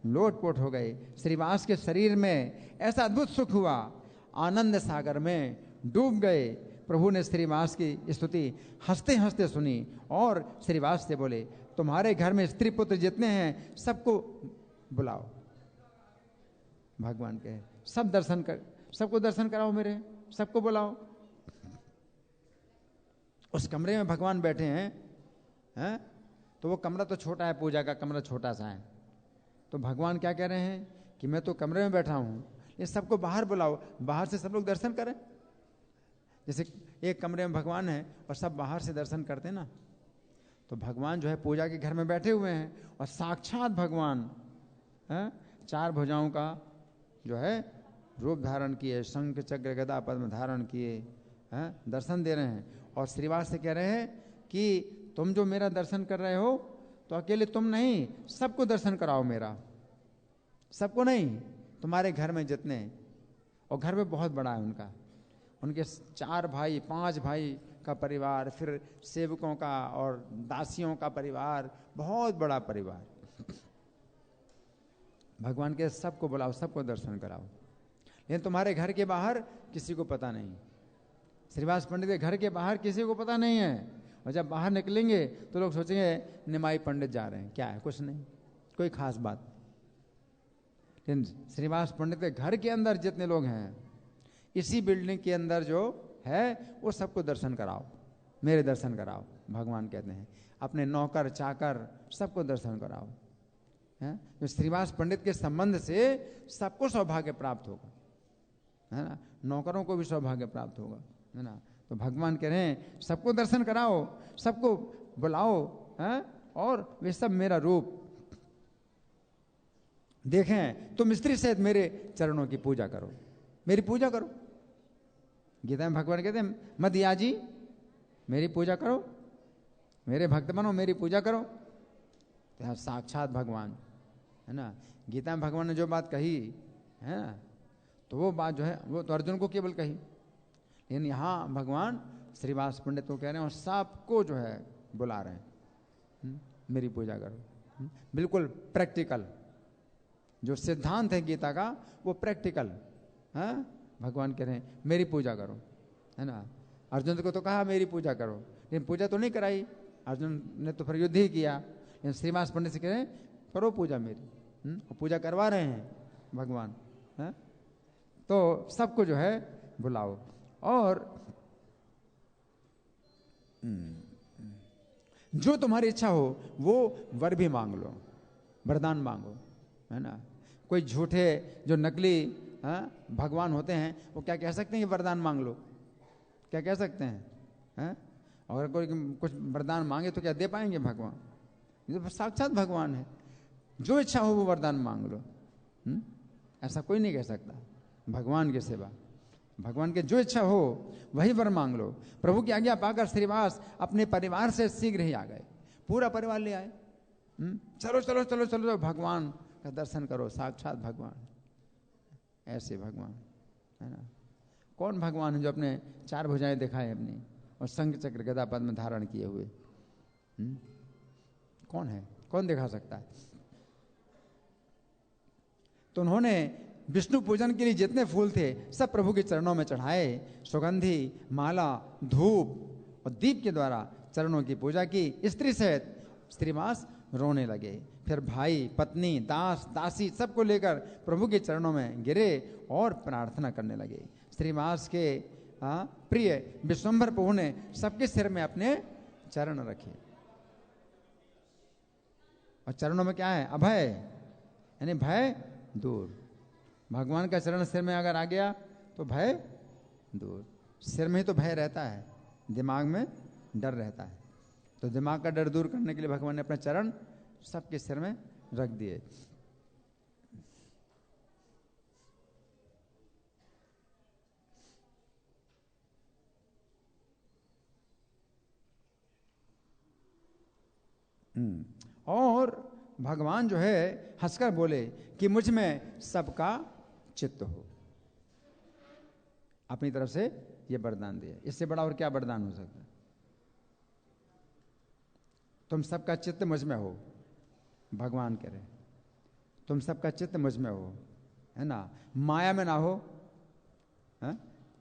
लोटपोट हो गए। श्रीवास के शरीर में ऐसा अद्भुत सुख हुआ, आनंद सागर में डूब गए। प्रभु ने श्रीवास की स्तुति हंसते हंसते सुनी और श्रीवास से बोले, तुम्हारे घर में स्त्री पुत्र जितने हैं सबको बुलाओ। भगवान के सब दर्शन कर, सबको दर्शन कराओ, मेरे सबको बुलाओ। उस कमरे में भगवान बैठे हैं, तो वो कमरा तो छोटा है, पूजा का कमरा छोटा सा है। तो भगवान क्या कह रहे हैं कि मैं तो कमरे में बैठा हूं, ये सबको बाहर बुलाओ, बाहर से सब लोग दर्शन करें। जैसे एक कमरे में भगवान है और सब बाहर से दर्शन करते हैं ना, तो भगवान जो है पूजा के घर में बैठे हुए हैं और साक्षात भगवान चार भुजाओं का जो है रूप धारण किए, शंख चक्र गदा पद्म धारण किए, दर्शन दे रहे हैं। और श्रीवास से कह रहे हैं कि तुम जो मेरा दर्शन कर रहे हो तो अकेले तुम नहीं, सबको दर्शन कराओ मेरा, सबको नहीं, तुम्हारे घर में जितने, और घर में बहुत बड़ा है उनका, उनके 4 भाई 5 भाई का परिवार, फिर सेवकों का और दासियों का परिवार, बहुत बड़ा परिवार। भगवान के सबको बुलाओ, सबको दर्शन कराओ, लेकिन तुम्हारे घर के बाहर किसी को पता नहीं। श्रीवास पंडित के घर के बाहर किसी को पता नहीं है, और जब बाहर निकलेंगे तो लोग सोचेंगे निमाई पंडित जा रहे हैं, क्या है, कुछ नहीं, कोई खास बात। लेकिन श्रीवास पंडित के घर के अंदर जितने लोग हैं, इसी बिल्डिंग के अंदर जो है वो सबको दर्शन कराओ, मेरे दर्शन कराओ। भगवान कहते हैं अपने नौकर चाकर सबको दर्शन कराओ। तो श्रीवास पंडित के संबंध से सबको सौभाग्य प्राप्त होगा, है ना, नौकरों को भी सौभाग्य प्राप्त होगा, है ना। तो भगवान कह रहे हैं सबको दर्शन कराओ, सबको बुलाओ, और वे सब मेरा रूप देखें। तुम स्त्री सहित मेरे चरणों की पूजा करो, मेरी पूजा करो। गीता में भगवान कहते हैं मदिया जी मेरी पूजा करो, मेरे भक्त बनो, मेरी पूजा करो। तो साक्षात भगवान, है ना। गीता में भगवान ने जो बात कही है ना, तो वो बात जो है वो तो अर्जुन को केवल कही, लेकिन यहाँ भगवान श्रीवास पंडित को कह रहे हैं और सबको जो है बुला रहे हैं, मेरी पूजा करो। बिल्कुल प्रैक्टिकल जो सिद्धांत है गीता का, वो प्रैक्टिकल है। भगवान कह रहे हैं मेरी पूजा करो, है ना। अर्जुन को तो कहा मेरी पूजा करो, लेकिन पूजा तो नहीं कराई, अर्जुन ने तो फिर युद्ध ही किया। लेकिन श्रीवास पंडित से कह रहे हैं करो पूजा मेरी, पूजा करवा रहे हैं भगवान, है? तो सबको जो है बुलाओ, और जो तुम्हारी इच्छा हो वो वर भी मांग लो, वरदान मांगो, है ना। कोई झूठे जो नकली भगवान होते हैं वो क्या कह सकते हैं कि वरदान मांग लो, क्या कह सकते हैं, और कोई कुछ वरदान मांगे तो क्या दे पाएंगे भगवान? ये तो साक्षात भगवान है। जो इच्छा हो वो वरदान मांग लो। ऐसा कोई नहीं कह सकता। भगवान की सेवा, भगवान के जो इच्छा हो वही वर मांग लो। प्रभु की आज्ञा पाकर श्रीवास अपने परिवार से शीघ्र ही आ गए। पूरा परिवार ले आए। चलो चलो चलो चलो भगवान का दर्शन करो, साक्षात भगवान। ऐसे भगवान है ना। कौन भगवान है जो अपने 4 भुजाएं दिखाए अपनी और शंख चक्र गदा पद्म धारण किए हुए? कौन है? कौन दिखा सकता है? तो उन्होंने विष्णु पूजन के लिए जितने फूल थे सब प्रभु के चरणों में चढ़ाए। सुगंधी माला, धूप और दीप के द्वारा चरणों की पूजा की। स्त्री सहित श्रीवास रोने लगे। फिर भाई, पत्नी, दास, दासी सबको लेकर प्रभु के चरणों में गिरे और प्रार्थना करने लगे। श्रीवास के प्रिय विश्वंभर प्रभु ने सबके सिर में अपने चरण रखे। और चरणों में क्या है? अभय, यानी भय दूर। भगवान का चरण सिर में अगर आ गया तो भय दूर। सिर में ही तो भय रहता है, दिमाग में डर रहता है। तो दिमाग का डर दूर करने के लिए भगवान ने अपने चरण सबके सिर में रख दिए। और भगवान जो है हंसकर बोले कि मुझ में सबका चित्त हो। अपनी तरफ से ये वरदान दिया। इससे बड़ा और क्या वरदान हो सकता है? तुम सबका चित्त मुझ में हो। भगवान कह रहे तुम सबका चित्त मुझ में हो, है ना, माया में ना हो। है?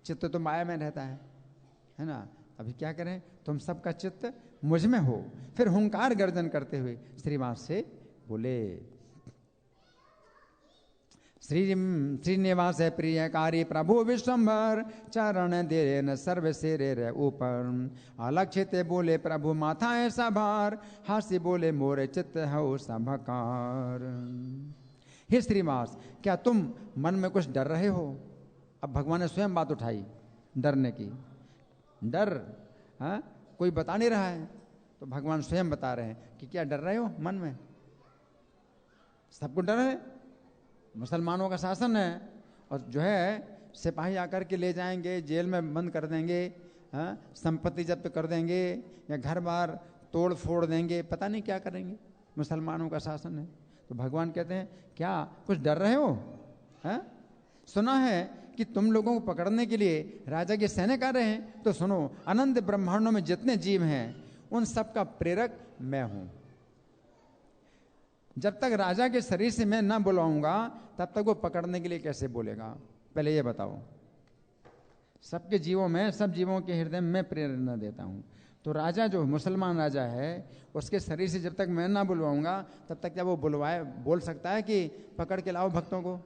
चित्त तो माया में रहता है ना। अभी क्या करें? तुम सबका चित्त मुझ में हो। फिर हुंकार गर्जन करते हुए श्रीवास से बोले, श्रीनिवास है प्रियकारी प्रभु विश्वंभर, चरण दे न सर्व सिरे ऊपर। अलक्षित बोले प्रभु माथा ऐसा भार, हास्य बोले मोरे चित्त हो सभकार। हे श्रीनिवास, क्या तुम मन में कुछ डर रहे हो? अब भगवान ने स्वयं बात उठाई डरने की। डर कोई बता नहीं रहा है, तो भगवान स्वयं बता रहे हैं कि क्या डर रहे हो मन में? सबको डर है। मुसलमानों का शासन है और जो है सिपाही आकर के ले जाएंगे, जेल में बंद कर देंगे, संपत्ति जब्त कर देंगे या घर बार तोड़ फोड़ देंगे, पता नहीं क्या करेंगे। मुसलमानों का शासन है। तो भगवान कहते हैं क्या कुछ डर रहे हो? सुना है कि तुम लोगों को पकड़ने के लिए राजा के सैनिक आ रहे हैं। तो सुनो, अनंत ब्रह्मांडों में जितने जीव हैं उन सब का प्रेरक मैं हूं। जब तक राजा के शरीर से मैं ना बुलाऊंगा तब तक वो पकड़ने के लिए कैसे बोलेगा? पहले ये बताओ। सबके जीवों में, सब जीवों के हृदय में मैं प्रेरणा देता हूं। तो राजा जो मुसलमान राजा है उसके शरीर से जब तक मैं ना बुलवाऊंगा तब तक क्या वो बोल सकता है कि पकड़ के लाओ भक्तों को?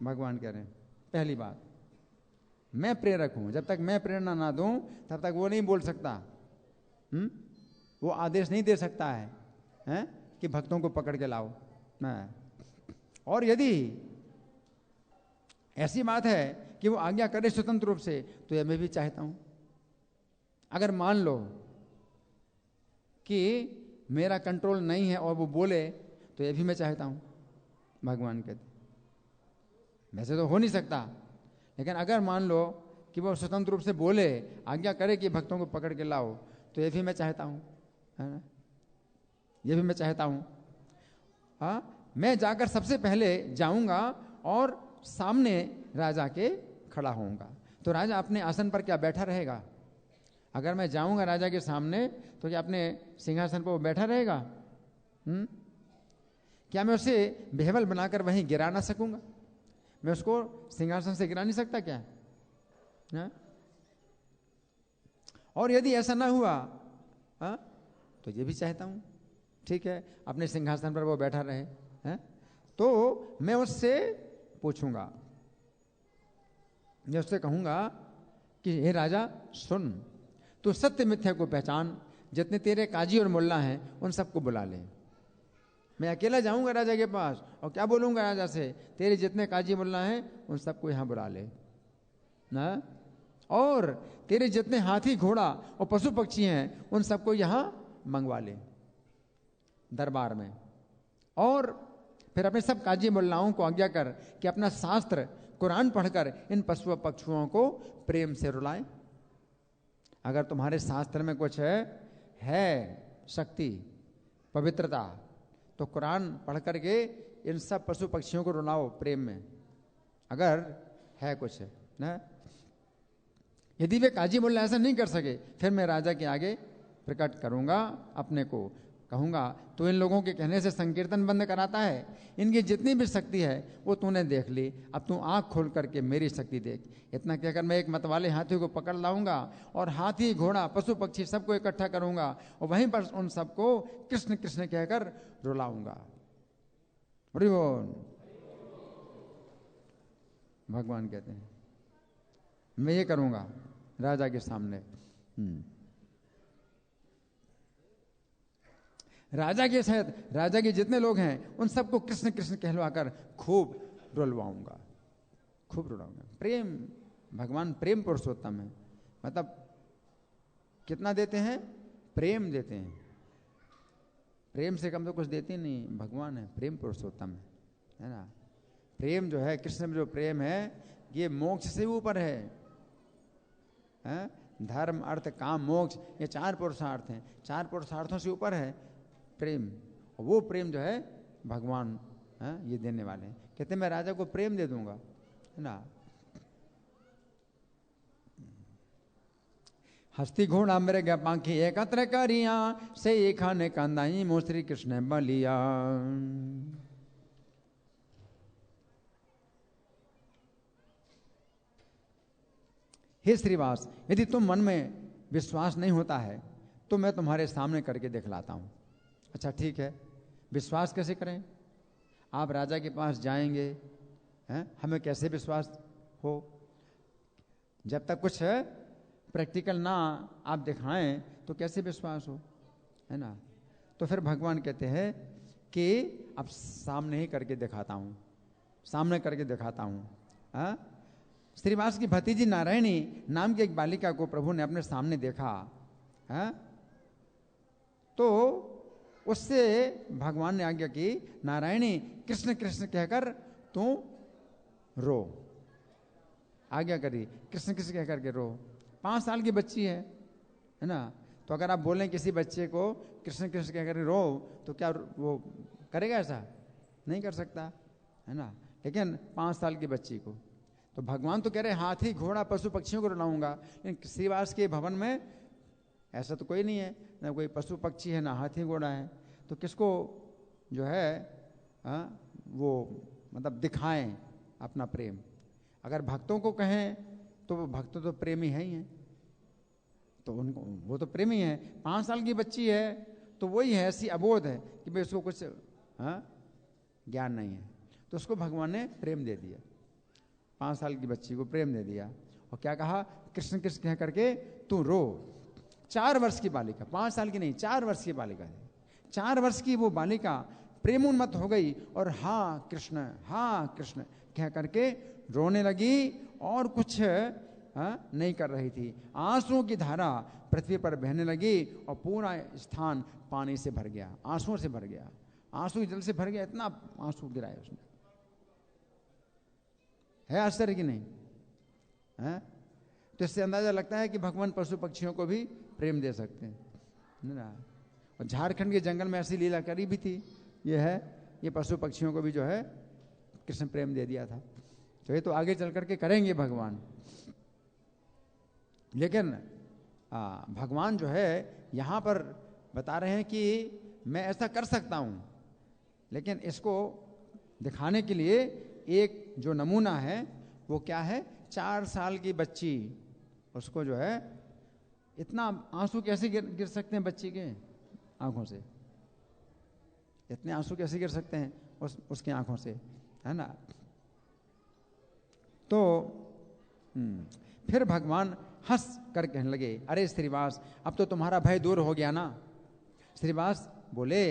भगवान कह रहे हैं पहली बात, मैं प्रेरक हूं। जब तक मैं प्रेरणा ना दूं तब तक वो नहीं बोल सकता। वो आदेश नहीं दे सकता है कि भक्तों को पकड़ के लाओ। और यदि ऐसी बात है कि वो आज्ञा करे स्वतंत्र रूप से तो यह मैं भी चाहता हूं। अगर मान लो कि मेरा कंट्रोल नहीं है और वो बोले तो यह भी मैं चाहता हूं। भगवान कहते वैसे तो हो नहीं सकता, लेकिन अगर मान लो कि वो स्वतंत्र रूप से बोले, आज्ञा करे कि भक्तों को पकड़ के लाओ, तो ये भी मैं चाहता हूं, है ना? ये भी मैं चाहता हूं। मैं जाकर सबसे पहले जाऊंगा और सामने राजा के खड़ा होऊंगा। तो राजा अपने आसन पर क्या बैठा रहेगा? अगर मैं जाऊंगा राजा के सामने तो क्या अपने सिंहासन पर वो बैठा रहेगा? क्या मैं उसे बेहबल बनाकर वहीं गिरा ना सकूंगा? मैं उसको सिंहासन से गिरा नहीं सकता क्या? और यदि ऐसा ना हुआ तो ये भी चाहता हूं, ठीक है, अपने सिंहासन पर वो बैठा रहे। तो मैं उससे पूछूंगा, मैं उससे कहूंगा कि हे राजा सुन, तू सत्य मिथ्या को पहचान, जितने तेरे काजी और मुल्ला हैं उन सबको बुला ले। मैं अकेला जाऊंगा राजा के पास और क्या बोलूंगा राजा से? तेरे जितने काजी मुल्ला हैं उन सबको यहां बुला ले ना, और तेरे जितने हाथी घोड़ा और पशु पक्षी हैं उन सबको यहां मंगवा ले। दरबार में। और फिर अपने सब काजी मुल्लाओं को आज्ञा कर कि अपना शास्त्र कुरान पढ़कर इन पशु पक्षुओं को प्रेम से रुलाएं। अगर तुम्हारे शास्त्र में कुछ है शक्ति, पवित्रता, तो कुरान पढ़ करके इन सब पशु पक्षियों को रुलाओ प्रेम में, अगर है कुछ ना। यदि वे काजी मुल्ला ऐसा नहीं कर सके, फिर मैं राजा के आगे प्रकट करूंगा अपने को, कहूंगा तो इन लोगों के कहने से संकीर्तन बंद कराता है, इनकी जितनी भी शक्ति है वो तूने देख ली, अब तू आंख खोल करके मेरी शक्ति देख। इतना कहकर मैं एक मतवाले हाथी को पकड़ लाऊंगा और हाथी, घोड़ा, पशु पक्षी सबको इकट्ठा करूंगा और वहीं पर उन सबको कृष्ण कृष्ण कहकर रुलाऊंगा। भगवान कहते हैं मैं ये करूंगा राजा के सामने। राजा के साथ राजा के जितने लोग हैं उन सबको कृष्ण कृष्ण कहलवाकर खूब रुलवाऊंगा, खूब रुलाऊंगा। प्रेम, भगवान प्रेम पुरुषोत्तम है। मतलब कितना देते हैं? प्रेम देते हैं। प्रेम से कम तो कुछ देते नहीं, भगवान है, प्रेम पुरुषोत्तम है ना। प्रेम जो है, कृष्ण में जो प्रेम है ये मोक्ष से ऊपर है। धर्म, अर्थ, काम, मोक्ष, ये 4 पुरुषार्थ हैं। 4 पुरुषार्थों से ऊपर है प्रेम। और वो प्रेम जो है भगवान ये देने वाले हैं। कहते मैं राजा को प्रेम दे दूंगा, है ना। हस्ती घोड़ा मृग पांखी एकत्र करिया, से एक खाने कंदाई मो श्री कृष्ण बलिया। हे श्रीवास, यदि तुम मन में विश्वास नहीं होता है तो मैं तुम्हारे सामने करके दिखलाता हूं। अच्छा ठीक है, विश्वास कैसे करें? आप राजा के पास जाएंगे, हमें कैसे विश्वास हो? जब तक कुछ प्रैक्टिकल ना आप दिखाएं तो कैसे विश्वास हो, है ना। तो फिर भगवान कहते हैं कि अब सामने ही करके दिखाता हूं, सामने करके दिखाता हूं। श्रीवास की भतीजी नारायणी नाम की एक बालिका को प्रभु ने अपने सामने देखा, तो उससे भगवान ने आज्ञा की, नारायणी कृष्ण कृष्ण कहकर तू रो। आज्ञा करी, कृष्ण कृष्ण कहकर के रो। 5 साल की बच्ची है ना। तो अगर आप बोलें किसी बच्चे को कृष्ण कृष्ण कहकर रो, तो क्या वो करेगा? ऐसा नहीं कर सकता, है ना। लेकिन 5 साल की बच्ची को, तो भगवान तो कह रहे हाथी, घोड़ा, पशु पक्षियों को रुलाऊंगा। लेकिन श्रीवास के भवन में ऐसा तो कोई नहीं है, ना कोई पशु पक्षी है, ना हाथी घोड़ा है। तो किसको जो है वो मतलब दिखाएं अपना प्रेम? अगर भक्तों को कहें तो वो भक्त तो प्रेमी है ही हैं, तो उनको वो तो प्रेमी है। 5 साल की बच्ची है तो वही है, ऐसी अबोध है कि भाई उसको कुछ ज्ञान नहीं है, तो उसको भगवान ने प्रेम दे दिया। 5 साल की बच्ची को प्रेम दे दिया और क्या कहा? कृष्ण कृष्ण कह करके तू रो। 4 वर्ष की बालिका, 5 साल की नहीं, 4 वर्ष की बालिका है। 4 वर्ष की वो बालिका प्रेमोन्मत्त हो गई और हाँ कृष्ण कह करके रोने लगी और कुछ नहीं कर रही थी। आंसुओं की धारा पृथ्वी पर बहने लगी और पूरा स्थान पानी से भर गया, आंसुओं से भर गया, आंसू जल से भर गया। इतना आंसू गिराए उसने। है आश्चर्य कि नहीं? है? तो इससे अंदाजा लगता है कि भगवान पशु पक्षियों को भी प्रेम दे सकते हैं ना। और झारखंड के जंगल में ऐसी लीला करी भी थी। ये पशु पक्षियों को भी जो है कृष्ण प्रेम दे दिया था। तो ये तो आगे चल करके करेंगे भगवान। लेकिन भगवान जो है यहां पर बता रहे हैं कि मैं ऐसा कर सकता हूं, लेकिन इसको दिखाने के लिए एक जो नमूना है वो क्या है? 4 साल की बच्ची, उसको जो है इतना आंसू कैसे गिर सकते हैं बच्ची के आंखों से? इतने आंसू कैसे गिर सकते हैं उसकी आंखों से, है ना। तो फिर भगवान हंस कर कहने लगे, अरे श्रीवास, अब तो तुम्हारा भय दूर हो गया ना। श्रीवास बोले,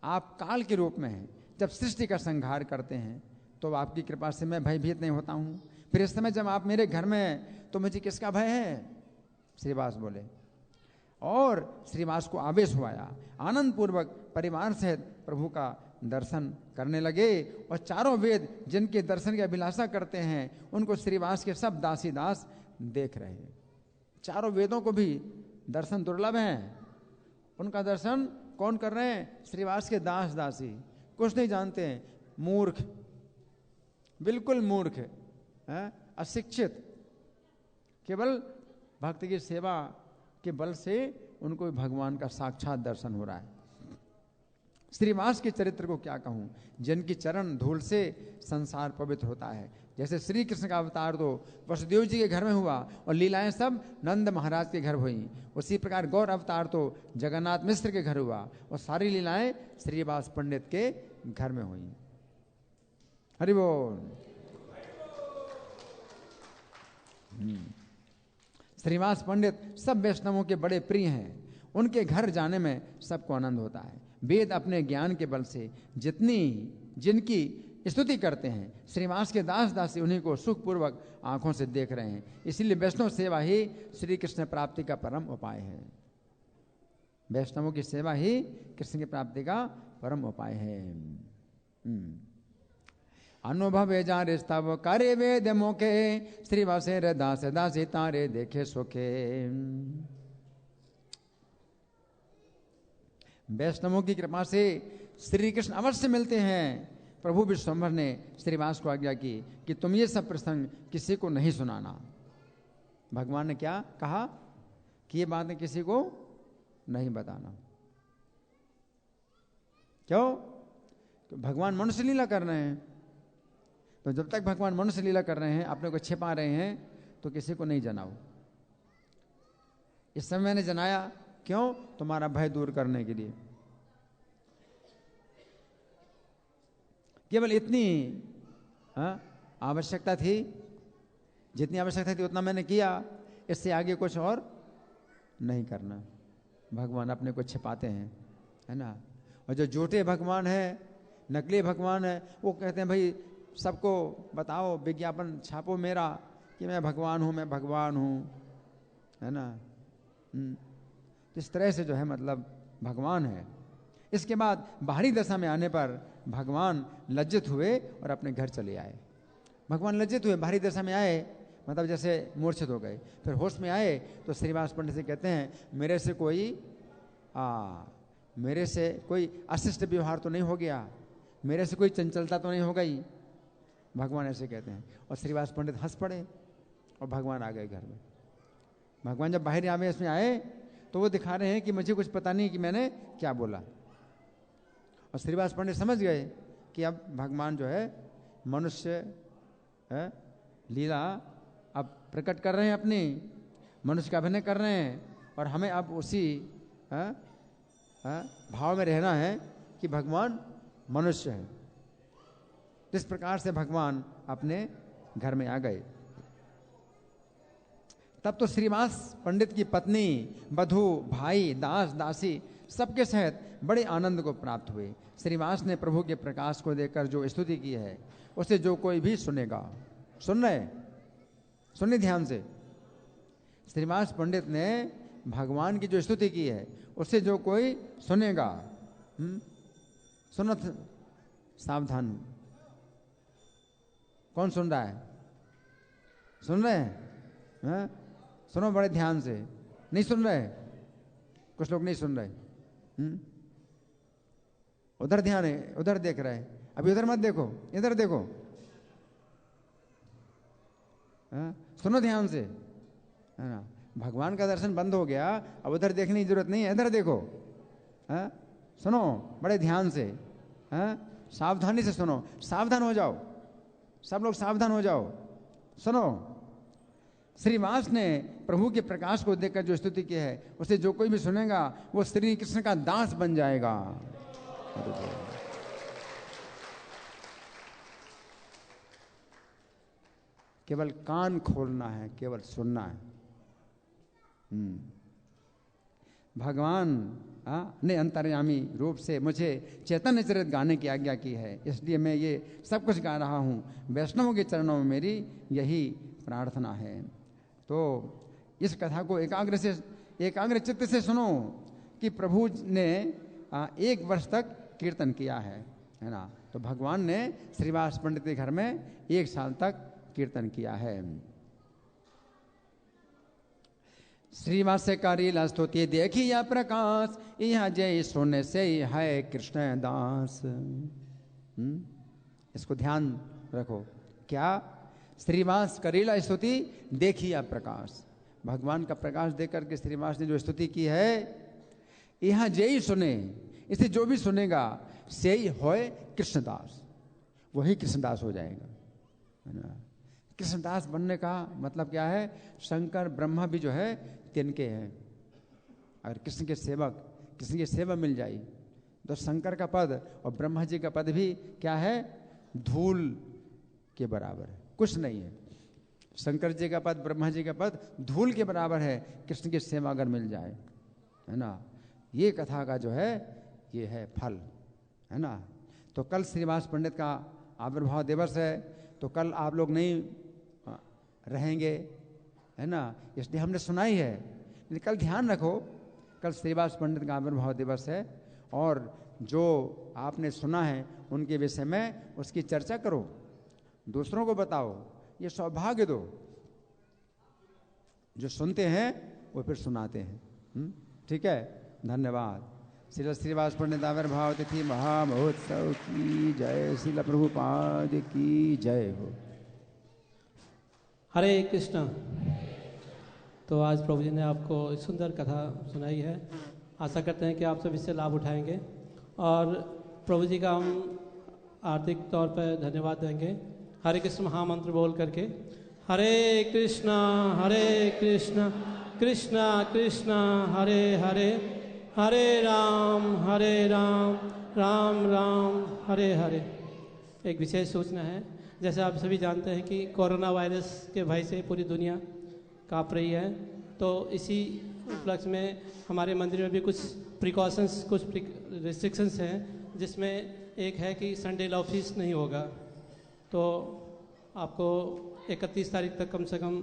आप काल के रूप में हैं। जब सृष्टि का संहार करते हैं तो आपकी कृपा से मैं भयभीत नहीं होता हूं। फिर इस समय जब आप मेरे घर में, तो मुझे किसका भय है? श्रीवास बोले। और श्रीवास को आवेश हुआया। आनंद पूर्वक परिवार सहित प्रभु का दर्शन करने लगे और चारों वेद जिनके दर्शन की अभिलाषा करते हैं उनको श्रीवास के सब दासी दास देख रहे हैं। चारों वेदों को भी दर्शन दुर्लभ हैं, उनका दर्शन कौन कर रहे हैं? श्रीवास के दास दासी। कुछ नहीं जानते हैं, मूर्ख, बिल्कुल मूर्ख, अशिक्षित, केवल भक्त की सेवा के बल से उनको भगवान का साक्षात दर्शन हो रहा है। श्रीवास के चरित्र को क्या कहूं, जिनकी चरण धूल से संसार पवित्र होता है। जैसे श्री कृष्ण का अवतार तो वसुदेव जी के घर में हुआ और लीलाएं सब नंद महाराज के घर हुई, उसी प्रकार गौर अवतार तो जगन्नाथ मिश्र के घर हुआ और सारी लीलाएं श्रीवास पंडित के घर में हुई। हरि बोल। श्रीवास पंडित सब वैष्णवों के बड़े प्रिय हैं, उनके घर जाने में सबको आनंद होता है। वेद अपने ज्ञान के बल से जिनकी स्तुति करते हैं, श्रीवास के दास दासी उन्हीं को सुखपूर्वक आंखों से देख रहे हैं। इसलिए वैष्णव सेवा ही श्री कृष्ण प्राप्ति का परम उपाय है। वैष्णवों की सेवा ही कृष्ण की प्राप्ति का परम उपाय है। अनुभव जारे स्तव करे वेद मोखे, श्रीवासे रे दास दासी तारे देखे सुखे। वैष्णवों की कृपा से श्री कृष्ण अवश्य मिलते हैं। प्रभु विश्वम्भर ने श्रीवास को आज्ञा की कि तुम ये सब प्रसंग किसी को नहीं सुनाना। भगवान ने क्या कहा कि ये बातें किसी को नहीं बताना। क्यों? तो भगवान मनुष्य लीला कर रहे हैं, तो जब तक भगवान मनुष्य लीला कर रहे हैं, अपने को छिपा रहे हैं, तो किसी को नहीं जनाओ। इस समय मैंने जनाया क्यों? तुम्हारा भय दूर करने के लिए। केवल इतनी आवश्यकता थी, जितनी आवश्यकता थी उतना मैंने किया, इससे आगे कुछ और नहीं करना। भगवान अपने को छिपाते हैं, है ना। और जो झूठे भगवान है, नकली भगवान है, वो कहते हैं भाई सबको बताओ, विज्ञापन छापो मेरा कि मैं भगवान हूँ, मैं भगवान हूँ, है ना। इस तरह से जो है मतलब भगवान है। इसके बाद बाहरी दशा में आने पर भगवान लज्जित हुए और अपने घर चले आए। भगवान लज्जित हुए, बाहरी दशा में आए, मतलब जैसे मूर्छित हो गए। फिर होश में आए तो श्रीवास पंडित से कहते हैं मेरे से कोई अशिष्ट व्यवहार तो नहीं हो गया, मेरे से कोई चंचलता तो नहीं हो गई। भगवान ऐसे कहते हैं और श्रीवास पंडित हंस पड़े और भगवान आ गए घर में। भगवान जब बाहरी आवेश में आए तो वो दिखा रहे हैं कि मुझे कुछ पता नहीं कि मैंने क्या बोला। और श्रीवास पंडित समझ गए कि अब भगवान जो है मनुष्य लीला अब प्रकट कर रहे हैं, अपनी मनुष्य का अभिनय कर रहे हैं, और हमें अब उसी भाव में रहना है कि भगवान मनुष्य है। इस प्रकार से भगवान अपने घर में आ गए। तब तो श्रीवास पंडित की पत्नी, बधू, भाई, दास, दासी सबके सहित बड़े आनंद को प्राप्त हुए। श्रीवास ने प्रभु के प्रकाश को देखकर जो स्तुति की है उसे जो कोई भी सुनेगा। सुन रहे? सुनिए ध्यान से। श्रीवास पंडित ने भगवान की जो स्तुति की है उसे जो कोई सुनेगा, सुनो सावधान। कौन सुन रहा है? सुन रहे हैं? सुनो बड़े ध्यान से। नहीं सुन रहे? कुछ लोग नहीं सुन रहे। उधर ध्यान है, उधर देख रहे हैं। अभी उधर मत देखो, इधर देखो। सुनो ध्यान से, है ना। भगवान का दर्शन बंद हो गया, अब उधर देखने की जरूरत नहीं है, इधर देखो। सुनो बड़े ध्यान से, सावधानी से सुनो। सावधान हो जाओ, सब लोग सावधान हो जाओ। सुनो, श्रीवास ने प्रभु के प्रकाश को देखकर जो स्तुति की है उसे जो कोई भी सुनेगा वो श्री कृष्ण का दास बन जाएगा। केवल कान खोलना है, केवल सुनना है। भगवान ने अंतर्यामी रूप से मुझे चैतन्य चरित गाने की आज्ञा की है, इसलिए मैं ये सब कुछ गा रहा हूँ। वैष्णवों के चरणों में मेरी यही प्रार्थना है। तो इस कथा को एकाग्र से एकाग्र चित्त से सुनो कि प्रभु ने 1 वर्ष तक कीर्तन किया है ना। तो भगवान ने श्रीवास पंडित के घर में 1 साल तक कीर्तन किया है। श्रीवास करीला स्तुति देखिया प्रकाश, यह जय सुन से है कृष्ण दास। इसको ध्यान रखो। क्या? श्रीवास करीला स्तुति देखिया प्रकाश, भगवान का प्रकाश देकर के श्रीवास ने जो स्तुति की है, यह जय सुने, इसे जो भी सुनेगा से ही होए कृष्णदास, वही कृष्णदास हो जाएगा, है ना। कृष्णदास बनने का मतलब क्या है? शंकर ब्रह्मा भी जो है तिनके हैं। अगर कृष्ण के सेवक, कृष्ण की सेवा मिल जाए तो शंकर का पद और ब्रह्मा जी का पद भी क्या है? धूल के बराबर है, कुछ नहीं है। शंकर जी का पद, ब्रह्मा जी का पद धूल के बराबर है, कृष्ण की सेवा अगर मिल जाए, है ना। ये कथा का जो है ये है फल, है ना। तो कल श्रीवास पंडित का आविर्भाव दिवस है, तो कल आप लोग नहीं रहेंगे, है ना, इसलिए हमने सुनाई है। लेकिन कल ध्यान रखो, कल श्रीवास पंडित का आविर्भाव दिवस है और जो आपने सुना है उनके विषय में उसकी चर्चा करो, दूसरों को बताओ, ये सौभाग्य दो। जो सुनते हैं वो फिर सुनाते हैं। ठीक है, धन्यवाद। श्री श्रीवास पंडित आविर्भाव तिथि महामहोत्सव की जय। श्रील प्रभुपाद की जय हो। हरे कृष्ण। तो आज प्रभु जी ने आपको सुंदर कथा सुनाई है, आशा करते हैं कि आप सब इससे लाभ उठाएंगे और प्रभु जी का हम आर्थिक तौर पर धन्यवाद देंगे। हरे कृष्ण महामंत्र बोल करके, हरे कृष्णा कृष्णा कृष्णा हरे हरे, हरे राम राम राम हरे हरे। एक विशेष सूचना है, जैसे आप सभी जानते हैं कि कोरोना वायरस के भय से पूरी दुनिया काँप रही है, तो इसी उपलक्ष्य में हमारे मंदिर में भी कुछ प्रिकॉशंस, कुछ रिस्ट्रिक्शंस हैं, जिसमें एक है कि संडे ऑफिस नहीं होगा। तो आपको 31 तारीख तक कम से कम